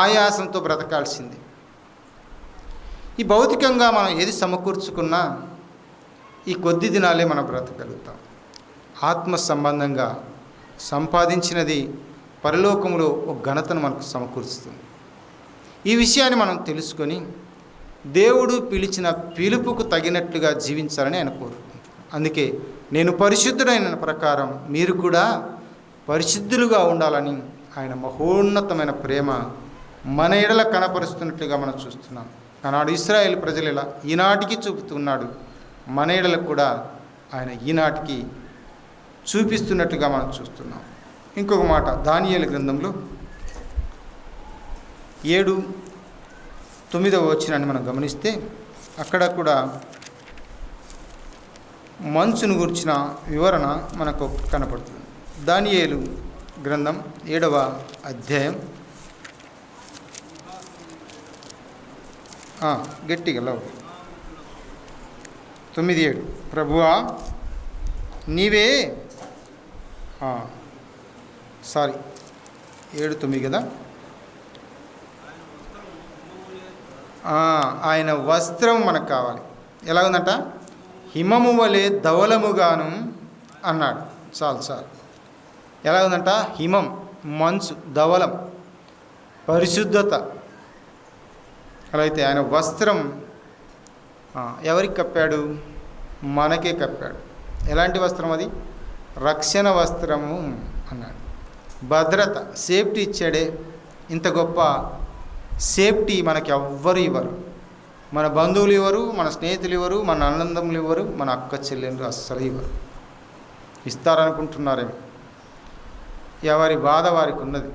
ఆయాసంతో బ్రతకాల్సింది. ఈ భౌతికంగా మనం ఏది సమకూర్చుకున్నా ఈ కొద్ది దినాలే మనం బ్రతకగలుగుతాం. ఆత్మ సంబంధంగా సంపాదించినది పరలోకంలో ఒక ఘనతను మనకు సమకూరుస్తుంది. ఈ విషయాన్ని మనం తెలుసుకొని దేవుడు పిలిచిన పిలుపుకు తగినట్లుగా జీవించాలని ఆయన కోరుకుంటున్నాడు. అందుకే నేను పరిశుద్ధుడైన ప్రకారం మీరు కూడా పరిశుద్ధులుగా ఉండాలని ఆయన మహోన్నతమైన ప్రేమ మన ఎడల కనపరుస్తున్నట్లుగా మనం చూస్తున్నాం. ఆనాడు ఇశ్రాయేలు ప్రజలు ఇలా ఈనాటికి చూపుతున్నాడు, మన ఎడలకు కూడా ఆయన ఈనాటికి చూపిస్తున్నట్టుగా మనం చూస్తున్నాం. ఇంకొక మాట దానియేలు గ్రంథంలో 7-9 వచనాన్ని మనం గమనిస్తే అక్కడ కూడా మంచును గురించిన వివరణ మనకు కనపడుతుంది. దానియేలు గ్రంథం 7వ అధ్యాయం గట్టిగా 9-7. ప్రభువా నీవే 7-9 కదా. ఆయన వస్త్రం మనకు కావాలి. ఎలా ఉందంట? హిమము వలె ధవలముగాను అన్నాడు. చాలు. ఎలా ఉందంట? హిమం, మంచు, ధవలం, పరిశుద్ధత. అలా అయితే ఆయన వస్త్రం ఎవరికి కప్పాడు? మనకే కప్పాడు. ఎలాంటి వస్త్రం అది? రక్షణ వస్త్రము అన్నాడు. భద్రత, సేఫ్టీ ఇచ్చాడే. ఇంత గొప్ప సేఫ్టీ మనకి ఎవ్వరు ఇవ్వరు. మన బంధువులు ఇవ్వరు, మన స్నేహితులు ఇవ్వరు, మన అన్నదమ్ములు ఇవ్వరు, మన అక్క చెల్లెళ్ళు అస్సలు ఇవ్వరు. ఇస్తారనుకుంటున్నారేమో. ఎవరి బాధ వారికి ఉన్నది,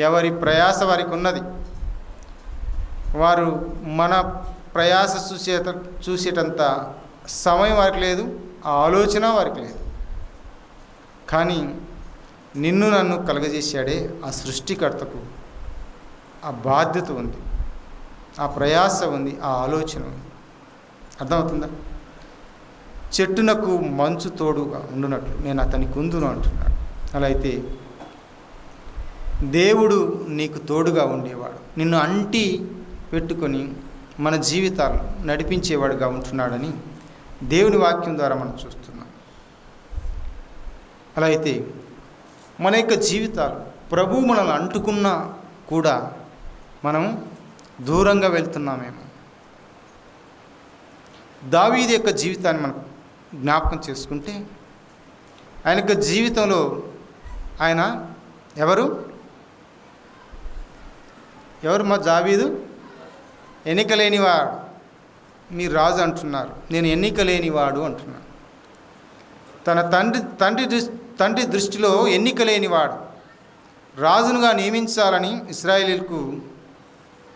ఎవరి ప్రయాస వారికి ఉన్నది. వారు మన ప్రయాస చూసేటంత సమయం వారికి లేదు, ఆ ఆలోచన వారికి లేదు. కానీ నిన్ను నన్ను కలగజేశాడే ఆ సృష్టికర్తకు ఆ బాధ్యత ఉంది, ఆ ప్రయాస ఉంది, ఆ ఆలోచన ఉంది. అర్థమవుతుందా? చెట్టునకు మంచు తోడుగా ఉండునట్లు నేను అతనికి ఉందును అంటున్నాడు. అలా అయితే దేవుడు నీకు తోడుగా ఉండేవాడు, నిన్ను అంటి పెట్టుకొని మన జీవితాలు నడిపించేవాడుగా ఉంటున్నాడని దేవుని వాక్యం ద్వారా మనం చూస్తున్నాం. అలా అయితే మన యొక్క జీవితాలు ప్రభువు మనల్ని అంటుకున్నా కూడా మనం దూరంగా వెళ్తున్నామేమో. దావీదు యొక్క జీవితాన్ని మనం జ్ఞాపకం చేసుకుంటే ఆయన యొక్క జీవితంలో ఆయన ఎవరు మా దావీదు? ఎన్నిక లేనివాడు. మీరు రాజు అంటున్నారు, నేను ఎన్నిక లేనివాడు అంటున్నాను. తన తండ్రి దృష్టిలో ఎన్నిక లేనివాడు. రాజునుగా నియమించాలని ఇశ్రాయేలీలకు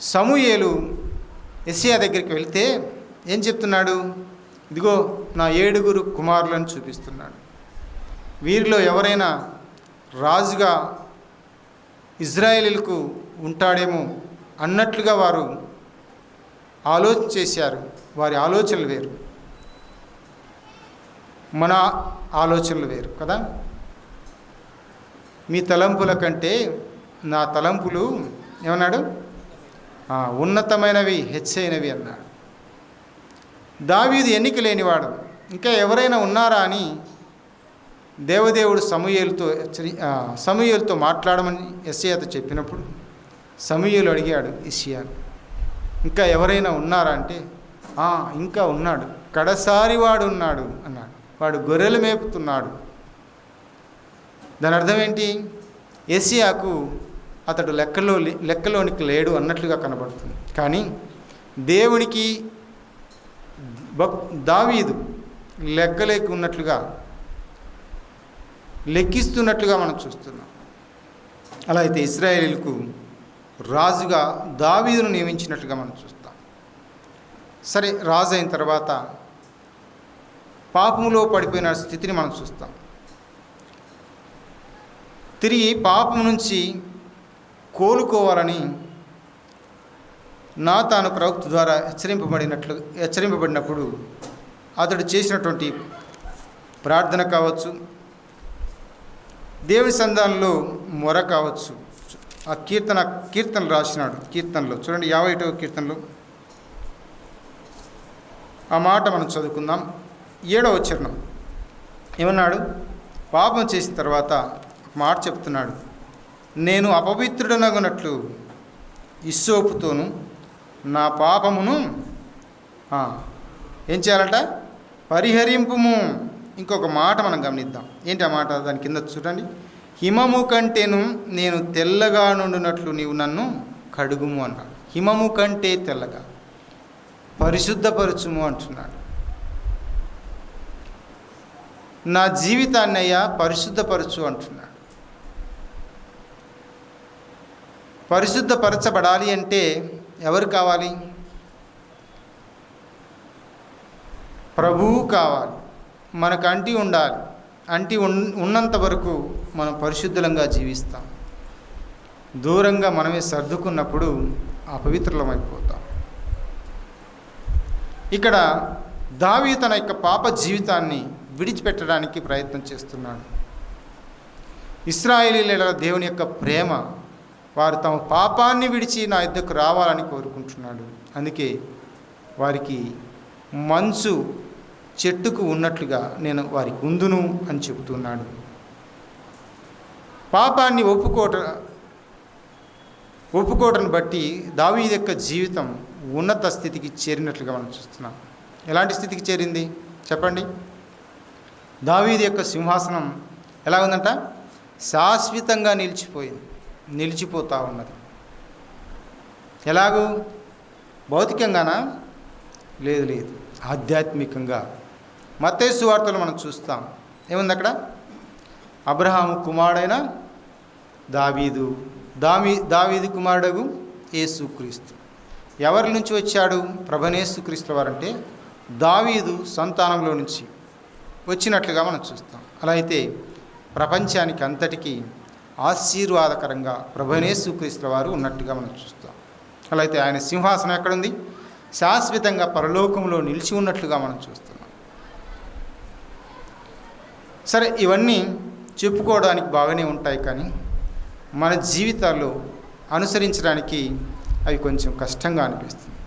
సమూయేలు యెషయా దగ్గరికి వెళ్తే ఏం చెప్తున్నాడు? ఇదిగో నా 7 కుమారులను చూపిస్తున్నాడు. వీరిలో ఎవరైనా రాజుగా ఇజ్రాయేలీలకు ఉంటాడేమో అన్నట్లుగా వారు ఆలోచన చేశారు. వారి ఆలోచనలు వేరు, మన ఆలోచనలు వేరు కదా. మీ తలంపుల కంటే నా తలంపులు ఏమన్నాడు? ఉన్నతమైనవి, హెచ్చైనవి అన్నాడు. దావీదు ఎన్నిక లేనివాడు, ఇంకా ఎవరైనా ఉన్నారా అని దేవదేవుడు సమూయేలుతో మాట్లాడమని యెషయాతో చెప్పినప్పుడు సమూయేలు అడిగాడు యెషయాను, ఇంకా ఎవరైనా ఉన్నారా అంటే ఇంకా ఉన్నాడు, కడసారి వాడు ఉన్నాడు అన్నాడు. వాడు గొర్రెలు మేపుతున్నాడు. దాని అర్థం ఏంటి? యెషయాకు అతడు లెక్కలోనికి లేడు అన్నట్లుగా కనబడుతుంది. కానీ దేవునికి దావీదు లెక్కలేకున్నట్లుగా, లెక్కిస్తున్నట్లుగా మనం చూస్తున్నాం. అలా అయితే ఇశ్రాయేలీలకు రాజుగా దావీదును నియమించినట్లుగా మనం చూస్తాం. సరే, రాజు అయిన తర్వాత పాపములో పడిపోయిన స్థితిని మనం చూస్తాం. తిరిగి పాపం నుంచి కోలుకోవాలని నాతాను ప్రవక్త ద్వారా హెచ్చరింపబడినప్పుడు అతడు చేసినటువంటి ప్రార్థన కావచ్చు, దేవుని సంధానంలో మొర కావచ్చు. ఆ కీర్తనలు రాసినాడు. కీర్తనలో చూడండి, 51వ కీర్తనలో ఆ మాట మనం చదువుకుందాం. 7వ చరణం ఏమన్నాడు? పాపం చేసిన తర్వాత ఒక మాట చెప్తున్నాడు, నేను అపవిత్రుడనగునట్లు ఇస్సోపుతోను నా పాపమును ఏం చేయాలట? పరిహరింపుము. ఇంకొక మాట మనం గమనిద్దాం. ఏంటి ఆ మాట? దాని కింద చూడండి, హిమము కంటేను నేను తెల్లగా నుండినట్లు నీవు నన్ను కడుగుము అన్నాడు. హిమము కంటే తెల్లగా, పరిశుద్ధపరచుము అంటున్నాడు. నా జీవితాన్ని అయ్యా పరిశుద్ధపరచు అంటున్నాడు. పరిశుద్ధపరచబడాలి అంటే ఎవరు కావాలి? ప్రభువు కావాలి. మనకు అంటి ఉండాలి. అంటి ఉన్నంత వరకు మనం పరిశుద్ధంగా జీవిస్తాం. దూరంగా మనమే సర్దుకున్నప్పుడు అపవిత్రులమైపోతాం. ఇక్కడ దావీదు తన యొక్క పాప జీవితాన్ని విడిచిపెట్టడానికి ప్రయత్నం చేస్తున్నాడు. ఇశ్రాయేలీయుల దేవుని యొక్క ప్రేమ, వారు తమ పాపాన్ని విడిచి నా యుద్ధకు రావాలని కోరుకుంటున్నాడు. అందుకే వారికి మంచు చెట్టుకు ఉన్నట్లుగా నేను వారికి ఉందును అని చెబుతున్నాడు. పాపాన్ని ఒప్పుకోవటను బట్టి దావీదు యొక్క జీవితం ఉన్నత స్థితికి చేరినట్లుగా మనం చూస్తున్నాం. ఎలాంటి స్థితికి చేరింది చెప్పండి? దావీదు యొక్క సింహాసనం ఎలా ఉందంట? శాశ్వతంగా నిలిచిపోతూ ఉన్నది. ఎలాగూ? భౌతికంగానా? లేదు, ఆధ్యాత్మికంగా. మత్తయి సువార్తలో మనం చూస్తాం. ఏముంది అక్కడ? అబ్రహాము కుమారుడైన దావీదు కుమారుడగు యేసుక్రీస్తు. ఎవరి నుంచి వచ్చాడు? ప్రభునేసుక్రీస్తు వారంటే దావీదు సంతానంలో నుంచి వచ్చినట్లుగా మనం చూస్తాం. అలా అయితే ప్రపంచానికి అంతటికీ ఆశీర్వాదకరంగా ప్రభునేసుక్రీస్తు వారు ఉన్నట్టుగా మనం చూస్తాం. అలా అయితే ఆయన సింహాసనం ఎక్కడుంది? శాశ్వతంగా పరలోకంలో నిలిచి ఉన్నట్లుగా మనం చూస్తున్నాం. సరే, ఇవన్నీ చెప్పుకోవడానికి బాగానే ఉంటాయి, కానీ మన జీవితాల్లో అనుసరించడానికి అవి కొంచెం కష్టంగా అనిపిస్తుంది.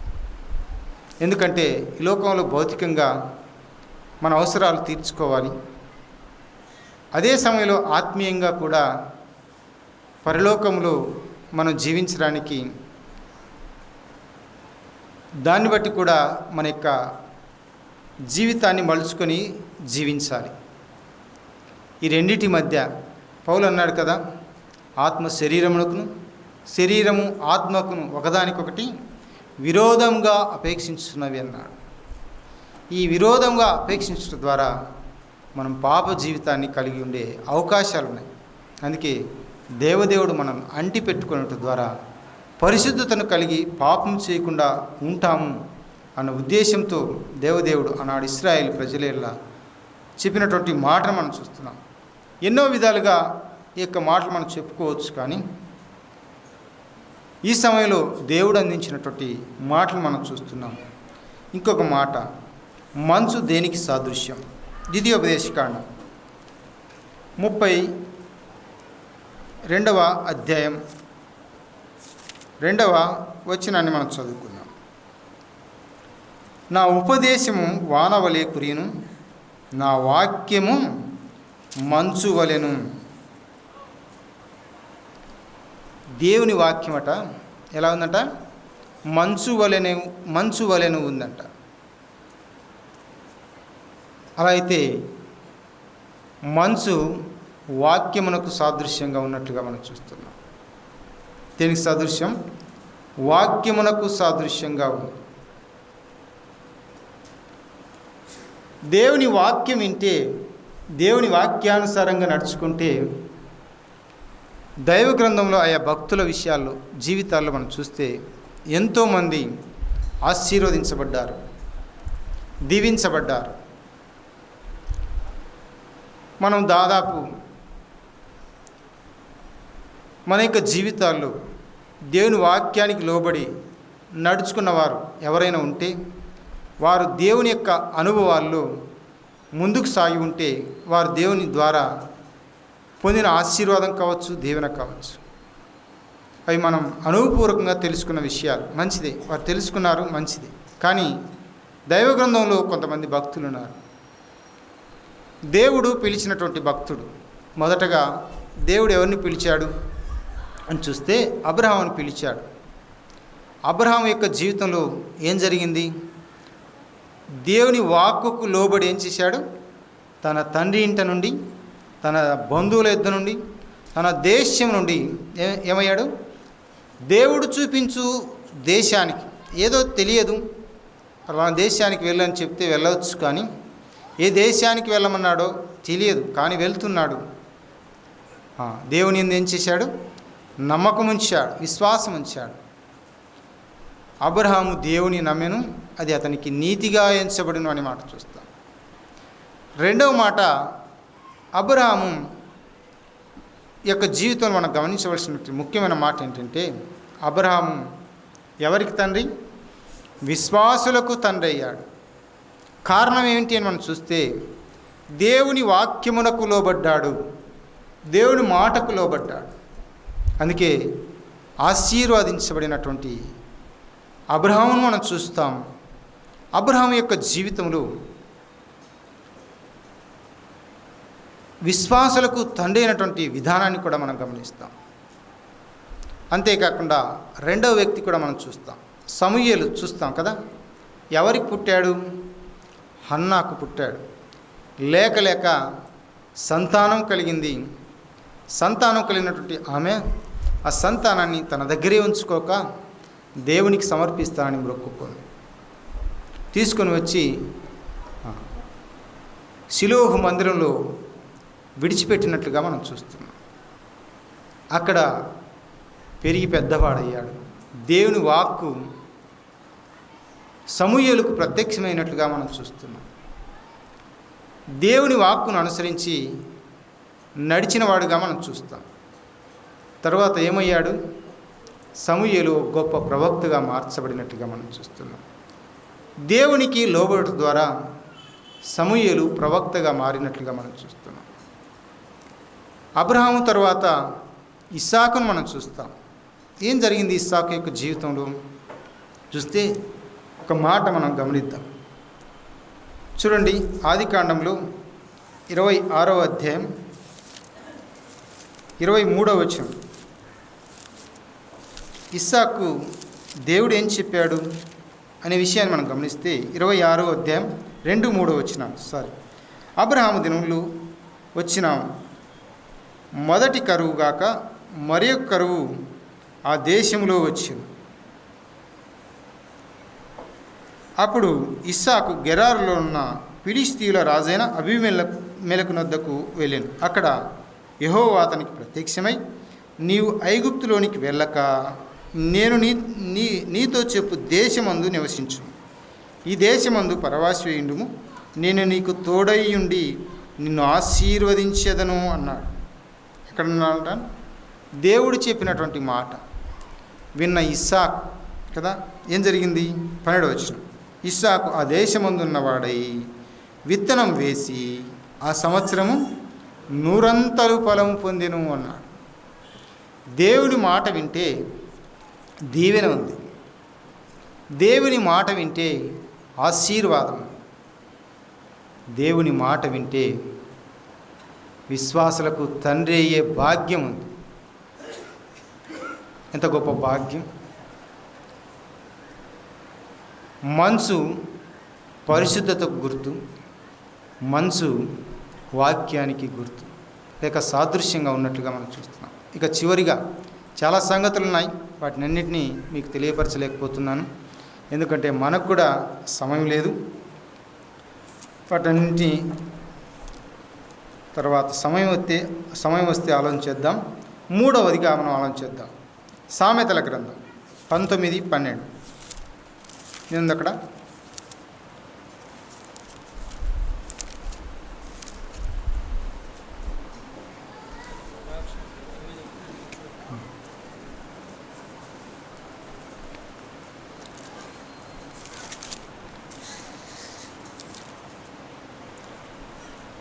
ఎందుకంటే ఈ లోకంలో భౌతికంగా మన అవసరాలు తీర్చుకోవాలి, అదే సమయంలో ఆత్మీయంగా కూడా పరలోకంలో మనం జీవించడానికి, దాన్ని బట్టి కూడా మన యొక్క జీవితాన్ని మలుచుకొని జీవించాలి. ఈ రెండిటి మధ్య పౌలు అన్నాడు కదా, ఆత్మ శరీరము ఆత్మకును ఒకదానికొకటి విరోధంగా అపేక్షించుతున్నవి అన్నాడు. ఈ విరోధంగా అపేక్షించడం ద్వారా మనం పాప జీవితాన్ని కలిగి ఉండే అవకాశాలు ఉన్నాయి. అందుకే దేవదేవుడు మనం అంటి పెట్టుకునేట ద్వారా పరిశుద్ధతను కలిగి పాపం చేయకుండా ఉంటాము అన్న ఉద్దేశంతో దేవదేవుడు ఆనాడు ఇశ్రాయేలు ప్రజలేలా చెప్పినటువంటి మాటను మనం చూస్తున్నాం. ఎన్నో విధాలుగా ఈ యొక్క మాటలు మనం చెప్పుకోవచ్చు, కానీ ఈ సమయంలో దేవుడు అందించినటువంటి మాటలు మనం చూస్తున్నాం. ఇంకొక మాట, మంచు దేనికి సాదృశ్యం? ద్వితీయోపదేశకాండం 32వ అధ్యాయం 2వ వచనాన్ని మనం చదువుకుందాం. నా ఉపదేశము వానవలే కురియను, నా వాక్యము మంచు వలెను. దేవుని వాక్యం అట ఎలా ఉందంట? మంచు వలెను ఉందంట. అలా అయితే మంచు వాక్యమునకు సాదృశ్యంగా ఉన్నట్లుగా మనం చూస్తున్నాం. దీనికి సాదృశ్యం వాక్యమునకు సాదృశ్యంగా ఉంది. దేవుని వాక్యం వింటే, దేవుని వాక్యానుసారంగా నడుచుకుంటే, దైవ గ్రంథంలో ఆయా భక్తుల విషయాల్లో జీవితాల్లో మనం చూస్తే ఎంతోమంది ఆశీర్వదించబడ్డారు, దీవించబడ్డారు. మనం దాదాపు మన యొక్క జీవితాల్లో దేవుని వాక్యానికి లోబడి నడుచుకున్నవారు ఎవరైనా ఉంటే, వారు దేవుని యొక్క అనుభవాల్లో ముందుకు సాగి ఉంటే, వారు దేవుని ద్వారా పొందిన ఆశీర్వాదం కావచ్చు, దీవెన కావచ్చు, అవి మనం అనుభవపూర్వకంగా తెలుసుకున్న విషయాలు. మంచిదే, వారు తెలుసుకున్నారు, మంచిది. కానీ దైవ గ్రంథంలో కొంతమంది భక్తులు ఉన్నారు. దేవుడు పిలిచినటువంటి భక్తుడు, మొదటగా దేవుడు ఎవరిని పిలిచాడు అని చూస్తే అబ్రహామును పిలిచాడు. అబ్రహాము యొక్క జీవితంలో ఏం జరిగింది? దేవుని వాక్కుకు లోబడి ఏం చేశాడు? తన తండ్రి ఇంట నుండి, తన బంధువుల యొద్ద నుండి, తన దేశం నుండి ఏమయ్యాడు? దేవుడు చూపించు దేశానికి, ఏదో తెలియదు, అలా దేశానికి వెళ్ళని చెప్తే వెళ్ళవచ్చు, కానీ ఏ దేశానికి వెళ్ళమన్నాడో తెలియదు, కానీ వెళ్తున్నాడు. దేవుని యందు ఏం చేశాడు? నమ్మకం ఉంచాడు, విశ్వాసం ఉంచాడు. అబ్రహాము దేవుని నమ్మెను, అది అతనికి నీతిగా ఎంచబడును అనే మాట చూస్తాం. రెండవ మాట, అబ్రహాము యొక్క జీవితంలో మనం గమనించవలసిన ముఖ్యమైన మాట ఏంటంటే, అబ్రహాము ఎవరికి తండ్రి? విశ్వాసులకు తండ్రి అయ్యాడు. కారణం ఏమిటి అని మనం చూస్తే, దేవుని వాక్యమునకు లోబడ్డాడు, దేవుని మాటకు లోబడ్డాడు. అందుకే ఆశీర్వదించబడినటువంటి అబ్రహామును మనం చూస్తాం. అబ్రహాము యొక్క జీవితంలో విశ్వాసులకు తండ్రి అయినటువంటి విధానాన్ని కూడా మనం గమనిస్తాం. అంతేకాకుండా రెండవ వ్యక్తి కూడా మనం చూస్తాం, సమూయేలు చూస్తాం కదా. ఎవరికి పుట్టాడు? హన్నాకు పుట్టాడు. లేక లేక సంతానం కలిగింది. సంతానం కలిగినటువంటి ఆమె ఆ సంతానాన్ని తన దగ్గరే ఉంచుకోక దేవునికి సమర్పిస్తానని మొక్కుకుంది. తీసుకొని వచ్చి షిలోహు మందిరంలో విడిచిపెట్టినట్లుగా మనం చూస్తున్నాం. అక్కడ పెరిగి పెద్దవాడయ్యాడు. దేవుని వాక్కు సమూయేలుకు ప్రత్యక్షమైనట్లుగా మనం చూస్తున్నాం. దేవుని వాక్కును అనుసరించి నడిచినవాడుగా మనం చూస్తాం. తర్వాత ఏమయ్యాడు? సమూయేలు గొప్ప ప్రవక్తగా మార్చబడినట్టుగా మనం చూస్తున్నాం. దేవునికి లోబడుట ద్వారా సమూయేలు ప్రవక్తగా మారినట్లుగా మనం చూస్తున్నాం. అబ్రహాము తర్వాత ఇస్సాకును మనం చూస్తాం. ఏం జరిగింది ఇస్సాకు యొక్క జీవితంలో చూస్తే ఒక మాట మనం గమనిద్దాం. చూడండి, ఆదికాండంలో 26వ అధ్యాయం 23వ వచనం. ఇస్సాకు దేవుడు ఏం చెప్పాడు అనే విషయాన్ని మనం గమనిస్తే 26వ అధ్యాయం 2-3 వచనాలు. అబ్రహాము దినములు వచ్చిన మొదటి కరువు గాక మరి ఒక కరువు ఆ దేశంలో వచ్చింది. అప్పుడు ఇస్సాకు గెరారులో ఉన్న ఫిలిష్తీయుల రాజైన అబీమెలెకు నొద్దకు వెళ్ళాను. అక్కడ యెహోవా అతనికి ప్రత్యక్షమై, నీవు ఐగుప్తులోనికి వెళ్ళక నేను నీతో చెప్పు దేశమందు నివసించు, ఈ దేశమందు పరవాసియుండుము, నేను నీకు తోడయ్యుండి నిన్ను ఆశీర్వదించెదను అన్నాడు. ఎక్కడ ఉన్నాడంట? దేవుడు చెప్పినటువంటి మాట విన్న ఇస్సాకు కదా, ఏం జరిగింది? 12వ వచనం. ఇస్సాకు ఆ దేశమందున్నవాడై విత్తనం వేసి ఆ సంవత్సరము 100 ఫలము పొందెను అన్నాడు. దేవుని మాట వింటే దీవెన ఉంది, దేవుని మాట వింటే ఆశీర్వాదం, దేవుని మాట వింటే విశ్వాసులకు తండ్రి అయ్యే భాగ్యం ఉంది. ఎంత గొప్ప భాగ్యం! మంచు పరిశుద్ధతకు గుర్తు, మంచు వాక్యానికి గుర్తు లేక సాదృశ్యంగా ఉన్నట్లుగా మనం చూస్తున్నాం. ఇక చివరిగా చాలా సంగతులు ఉన్నాయి, వాటినన్నింటినీ మీకు తెలియపరచలేకపోతున్నాను, ఎందుకంటే మనకు కూడా సమయం లేదు. వాటన్నింటినీ తర్వాత సమయం వస్తే ఆలోచించేద్దాం. 3వదిగా మనం ఆలోచించేద్దాం. సామెతల గ్రంథం 19:12 ఏంది అక్కడ?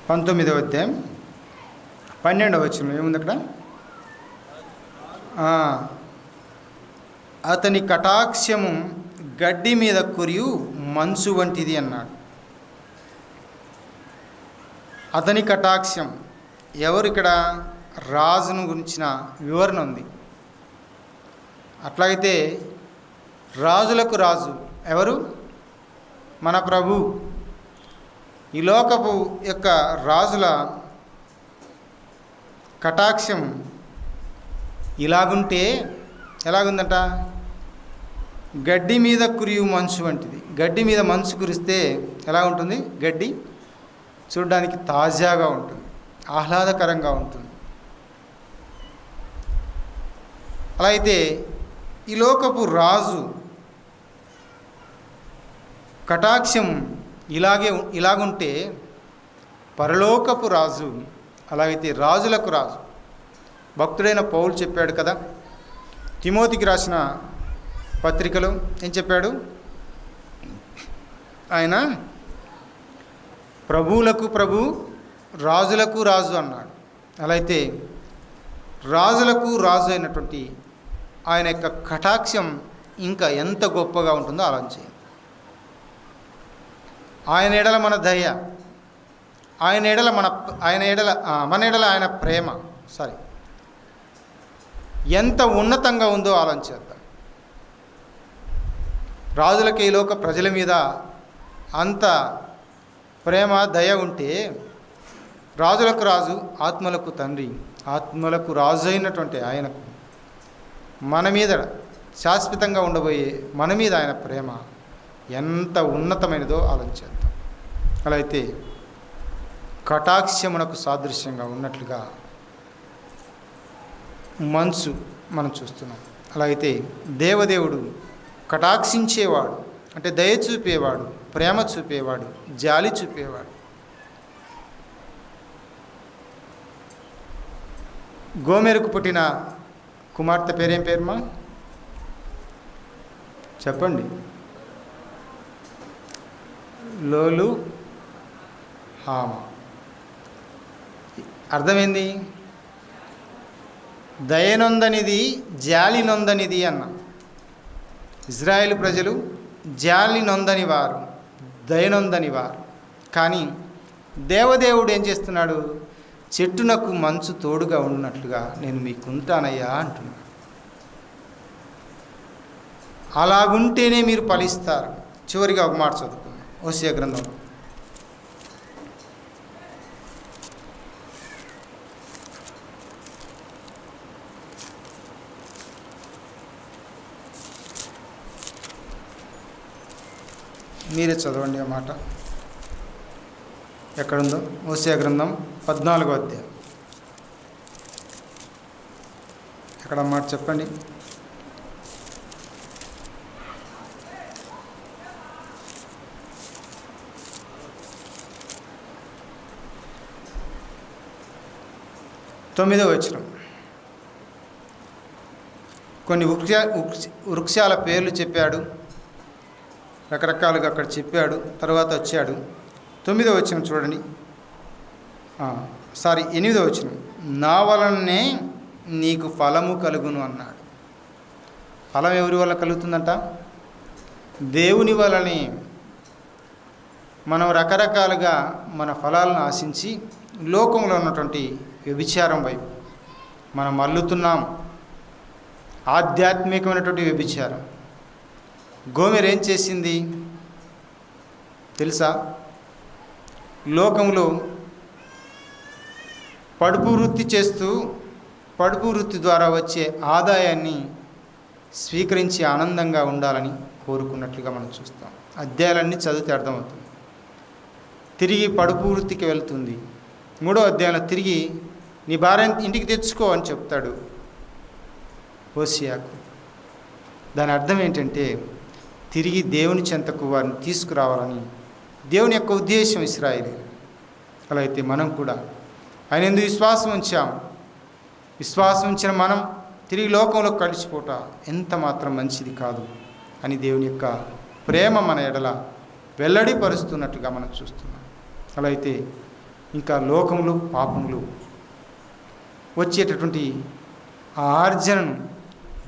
పంతొమ్మిదవ అధ్యాయం 12వ వచనం ఏముంది అక్కడ? అతని కటాక్షము గడ్డి మీద కురియు మంచు వంటిది అన్నాడు. అతని కటాక్షం ఎవరు? ఇక్కడ రాజును గురించిన వివరణ ఉంది. అట్లాగైతే రాజులకు రాజు ఎవరు? మన ప్రభు. ఈ లోకపు యొక్క రాజుల కటాక్షం ఇలాగుంటే ఎలాగుందంట? గడ్డి మీద కురియు మంచు వంటిది. గడ్డి మీద మంచు కురిస్తే ఎలా ఉంటుంది? గడ్డి చూడడానికి తాజాగా ఉంటుంది, ఆహ్లాదకరంగా ఉంటుంది. అలా అయితే ఈ లోకపు రాజు కటాక్షం ఇలాగుంటే పరలోకపు రాజు, అలాగైతే రాజులకు రాజు. భక్తుడైన పౌలు చెప్పాడు కదా, తిమోతికి రాసిన పత్రికలో ఏం చెప్పాడు? ఆయన ప్రభువులకు ప్రభు, రాజులకు రాజు అన్నాడు. అలా అయితే రాజులకు రాజు అయినటువంటి ఆయన యొక్క కటాక్షం ఇంకా ఎంత గొప్పగా ఉంటుందో ఆలోచించండి. ఆయన ఎడల మన దయ, ఆయన ఎడల మన ఎడల ఆయన ప్రేమ ఎంత ఉన్నతంగా ఉందో ఆలోచించేద్దాం. రాజులకి ఈ లోక ప్రజల మీద అంత ప్రేమ దయ ఉంటే, రాజులకు రాజు, ఆత్మలకు తండ్రి, ఆత్మలకు రాజు అయినటువంటి ఆయనకు మన మీద శాశ్వతంగా ఉండబోయే మన మీద ఆయన ప్రేమ ఎంత ఉన్నతమైనదో ఆలోచించేద్దాం. అలా అయితే కటాక్షమునకు సాదృశ్యంగా ఉన్నట్లుగా మంచు మనం చూస్తున్నాం. అలా అయితే దేవదేవుడు కటాక్షించేవాడు, అంటే దయ చూపేవాడు, ప్రేమ చూపేవాడు, జాలి చూపేవాడు. గోమెరుకు పుట్టిన కుమార్తె పేరేం పేరుమా? చెప్పండి. లోలు హామ. అర్థమైంది? దయనొందనిది, జాలి నొందనిది అన్న. ఇజ్రాయేలు ప్రజలు జాలి నొందని వారు, దయనొందని వారు. కానీ దేవదేవుడు ఏం చేస్తున్నాడు? చెట్టునకు మంచు తోడుగా ఉన్నట్లుగా నేను మీకుంటానయ్యా అంటున్నాడు. అలాగుంటేనే మీరు ఫలిస్తారు. చివరిగా ఒక మాట చదువుకున్నాం హోషేయ గ్రంథంలో. మీరే చదవండి ఆ మాట ఎక్కడుందో. హోషేయ గ్రంథం 14వ అధ్యాయం. ఎక్కడ మాట చెప్పండి. 9వ వచనం. కొన్ని వృక్షాల పేర్లు చెప్పాడు, రకరకాలుగా అక్కడ చెప్పాడు. తర్వాత వచ్చాడు 9వ వచనం చూడండి. 8వ వచనం. నా వలనే నీకు ఫలము కలుగును అన్నాడు. ఫలం ఎవరి వల్ల కలుగుతుందంట? దేవుని వలనే. మనం రకరకాలుగా మన ఫలాలను ఆశించి లోకంలో ఉన్నటువంటి వ్యభిచారం వైపు మనం మల్లుతున్నాం. ఆధ్యాత్మికమైనటువంటి వ్యభిచారం. గోమెర్ ఏం చేసింది తెలుసా? లోకంలో పడుపు వృత్తి చేస్తూ పడుపు వృత్తి ద్వారా వచ్చే ఆదాయాన్ని స్వీకరించి ఆనందంగా ఉండాలని కోరుకున్నట్లుగా మనం చూస్తాం. అధ్యాయాలన్నీ చదివితే అర్థమవుతుంది. తిరిగి పడుపు వృత్తికి వెళ్తుంది. 3వ అధ్యాయంలో తిరిగి నీ భార్యని ఇంటికి తెచ్చుకో అని చెప్తాడు హోషేయకు. దాని అర్థం ఏంటంటే తిరిగి దేవుని చెంతకు వారిని తీసుకురావాలని దేవుని యొక్క ఉద్దేశం ఇశ్రాయేలు. అలా అయితే మనం కూడా ఆయన ఎందుకు విశ్వాసం ఉంచాం. విశ్వాసం ఉంచిన మనం తిరిగి లోకంలో కలిసిపోట ఎంత మాత్రం మంచిది కాదు అని దేవుని యొక్క ప్రేమ మన ఎడల వెల్లడిపరుస్తున్నట్టుగా మనం చూస్తున్నాం. అలా అయితే ఇంకా లోకములు పాపములు వచ్చేటటువంటి ఆ ఆర్జనను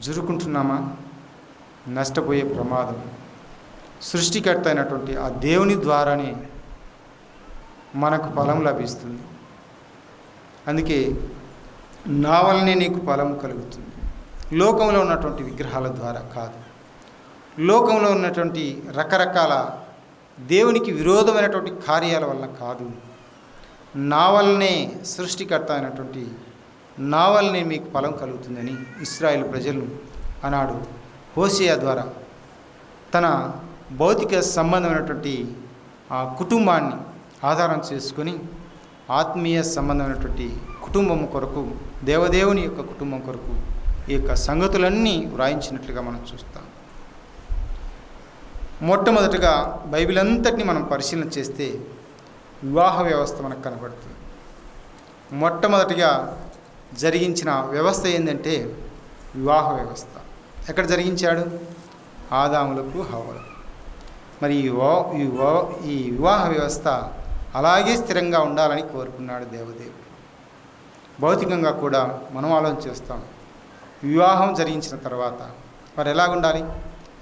జురుకుంటున్నామా? నష్టపోయే ప్రమాదం. సృష్టికర్త అయినటువంటి ఆ దేవుని ద్వారానే మనకు ఫలం లభిస్తుంది. అందుకే నా వల్లనే నీకు ఫలం కలుగుతుంది. లోకంలో ఉన్నటువంటి విగ్రహాల ద్వారా కాదు. లోకంలో ఉన్నటువంటి రకరకాల దేవునికి విరోధమైనటువంటి కార్యాల వలన కాదు. నా వల్లనే, సృష్టికర్త అయినటువంటి నా వల్లనే మీకు ఫలం కలుగుతుందని ఇశ్రాయేలు ప్రజలను ఆనాడు హోషేయ ద్వారా తన భౌతిక సంబంధమైనటువంటి ఆ కుటుంబాన్ని ఆధారం చేసుకొని ఆత్మీయ సంబంధమైనటువంటి కుటుంబం కొరకు, దేవదేవుని యొక్క కుటుంబం కొరకు ఈ యొక్క సంగతులన్నీ వ్రాయించినట్లుగా మనం చూస్తాం. మొట్టమొదటిగా బైబిల్ అంతటిని మనం పరిశీలన చేస్తే వివాహ వ్యవస్థ మనకు కనబడుతుంది. మొట్టమొదటిగా జరిగించిన వ్యవస్థ ఏంటంటే వివాహ వ్యవస్థ. ఎక్కడ జరిగించాడు? ఆదాములకు హవ్వలకు. మరి ఈ వివాహ వ్యవస్థ అలాగే స్థిరంగా ఉండాలని కోరుకున్నాడు దేవదేవుడు. భౌతికంగా కూడా మనం ఆలోచన చేస్తాం. వివాహం జరిగించిన తర్వాత వారు ఎలా ఉండాలి?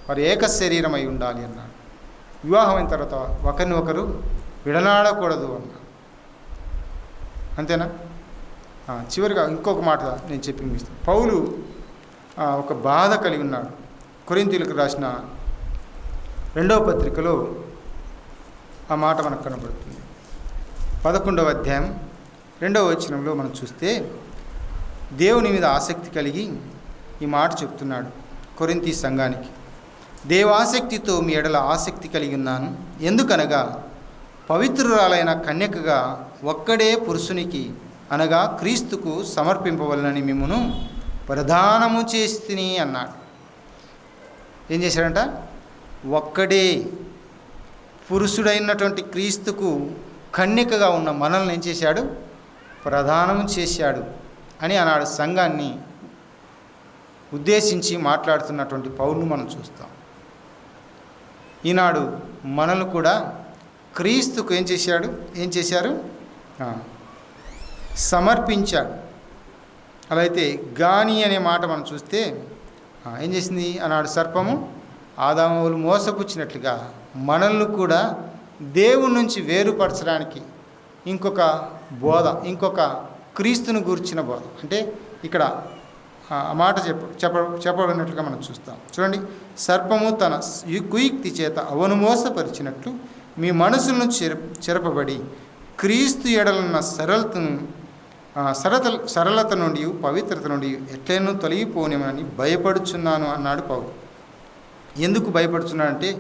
వారు ఏక శరీరం అయి ఉండాలి అన్నాడు. వివాహం అయిన తర్వాత ఒకరిని ఒకరు విడనాడకూడదు అన్నాడు. అంతేనా? చివరిగా ఇంకొక మాట నేను చెప్పి ముగిస్తాను. పౌలు ఒక బాధ కలిగి ఉన్నాడు. కొరింథీయులకు రాసిన 2వ పత్రికలో ఆ మాట మనకు కనబడుతుంది. 11వ అధ్యాయం 2వ వచనంలో మనం చూస్తే దేవుని మీద ఆసక్తి కలిగి ఈ మాట చెప్తున్నాడు కొరింథీ సంఘానికి. దేవాసక్తితో మీ ఎడల ఆసక్తి కలిగి ఉన్నాను. ఎందుకనగా పవిత్రురాలైన కన్యకగా ఒక్కడే పురుషునికి అనగా క్రీస్తుకు సమర్పింపవలనని మిమ్మును ప్రదానము చేస్తిని అన్నాడు. ఏం చేశాడంట? ఒక్కడే పురుషుడైనటువంటి క్రీస్తుకు కన్యకగా ఉన్న మనల్ని ఏం చేశాడు? ప్రదానము చేశాడు అని ఆనాడు సంఘాన్ని ఉద్దేశించి మాట్లాడుతున్నటువంటి పౌరులు మనం చూస్తాం. ఈనాడు మనల్ని కూడా క్రీస్తుకు ఏం చేశారు? సమర్పించాడు. అలా అయితే గాని అనే మాట మనం చూస్తే ఏం చేసింది? ఆనాడు సర్పము ఆదాములు మోసపుచ్చినట్లుగా మనల్ని కూడా దేవుని నుంచి వేరుపరచడానికి ఇంకొక బోధ, ఇంకొక క్రీస్తును గూర్చిన బోధ. అంటే ఇక్కడ ఆ మాట చెప్పబడినట్లుగా మనం చూస్తాం. చూడండి, సర్పము తన కుయుక్తి చేత అవను మోసపరిచినట్లు మీ మనసులను చెరపబడి క్రీస్తు ఎడలన్న సరళత నుండి పవిత్రత నుండి ఎట్లనో తొలగిపోనేమని భయపడుచున్నాను అన్నాడు పౌలు. ఎందుకు భయపడుచున్నాడంటే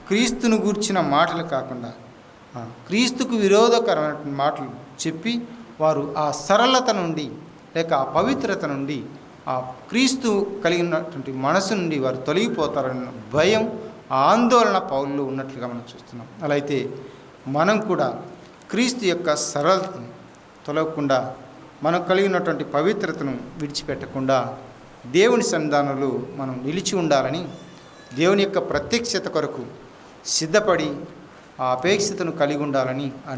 క్రీస్తును గూర్చిన మాటలు కాకుండా క్రీస్తుకు విరోధకరమైన మాటలు చెప్పి వారు ఆ సరళత నుండి లేక ఆ పవిత్రత నుండి ఆ క్రీస్తు కలిగినటువంటి మనసు నుండి వారు తొలగిపోతారన్న భయం, ఆందోళన పౌల్లో ఉన్నట్లుగా మనం చూస్తున్నాం. అలా అయితే మనం కూడా క్రీస్తు యొక్క సరళతను తొలగకుండా మనకు కలిగి ఉన్నటువంటి పవిత్రతను విడిచిపెట్టకుండా దేవుని సన్నిధానంలో మనం నిలిచి ఉండాలని, దేవుని యొక్క ప్రత్యక్షత కొరకు సిద్ధపడి ఆ అపేక్షతను కలిగి ఉండాలని, ఆ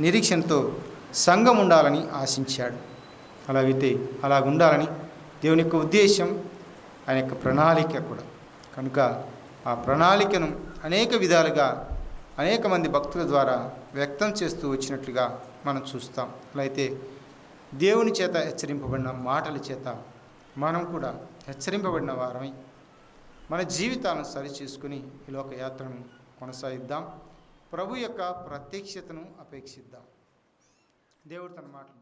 నిరీక్షణతో సంఘం ఉండాలని ఆశించాడు. అలాగుండాలని దేవుని యొక్క ఉద్దేశం, ఆయన యొక్క ప్రణాళిక కూడా. కనుక ఆ ప్రణాళికను అనేక విధాలుగా అనేక మంది భక్తుల ద్వారా వ్యక్తం చేస్తూ వచ్చినట్లుగా మనం చూస్తాం. అలా అయితే దేవుని చేత హెచ్చరింపబడిన మాటల చేత మనం కూడా హెచ్చరింపబడిన వారమై మన జీవితాలను సరిచేసుకుని ఈ లోక యాత్రను కొనసాగిద్దాం. ప్రభు యొక్క ప్రత్యక్షతను అపేక్షిద్దాం. దేవుడు తన మాటలు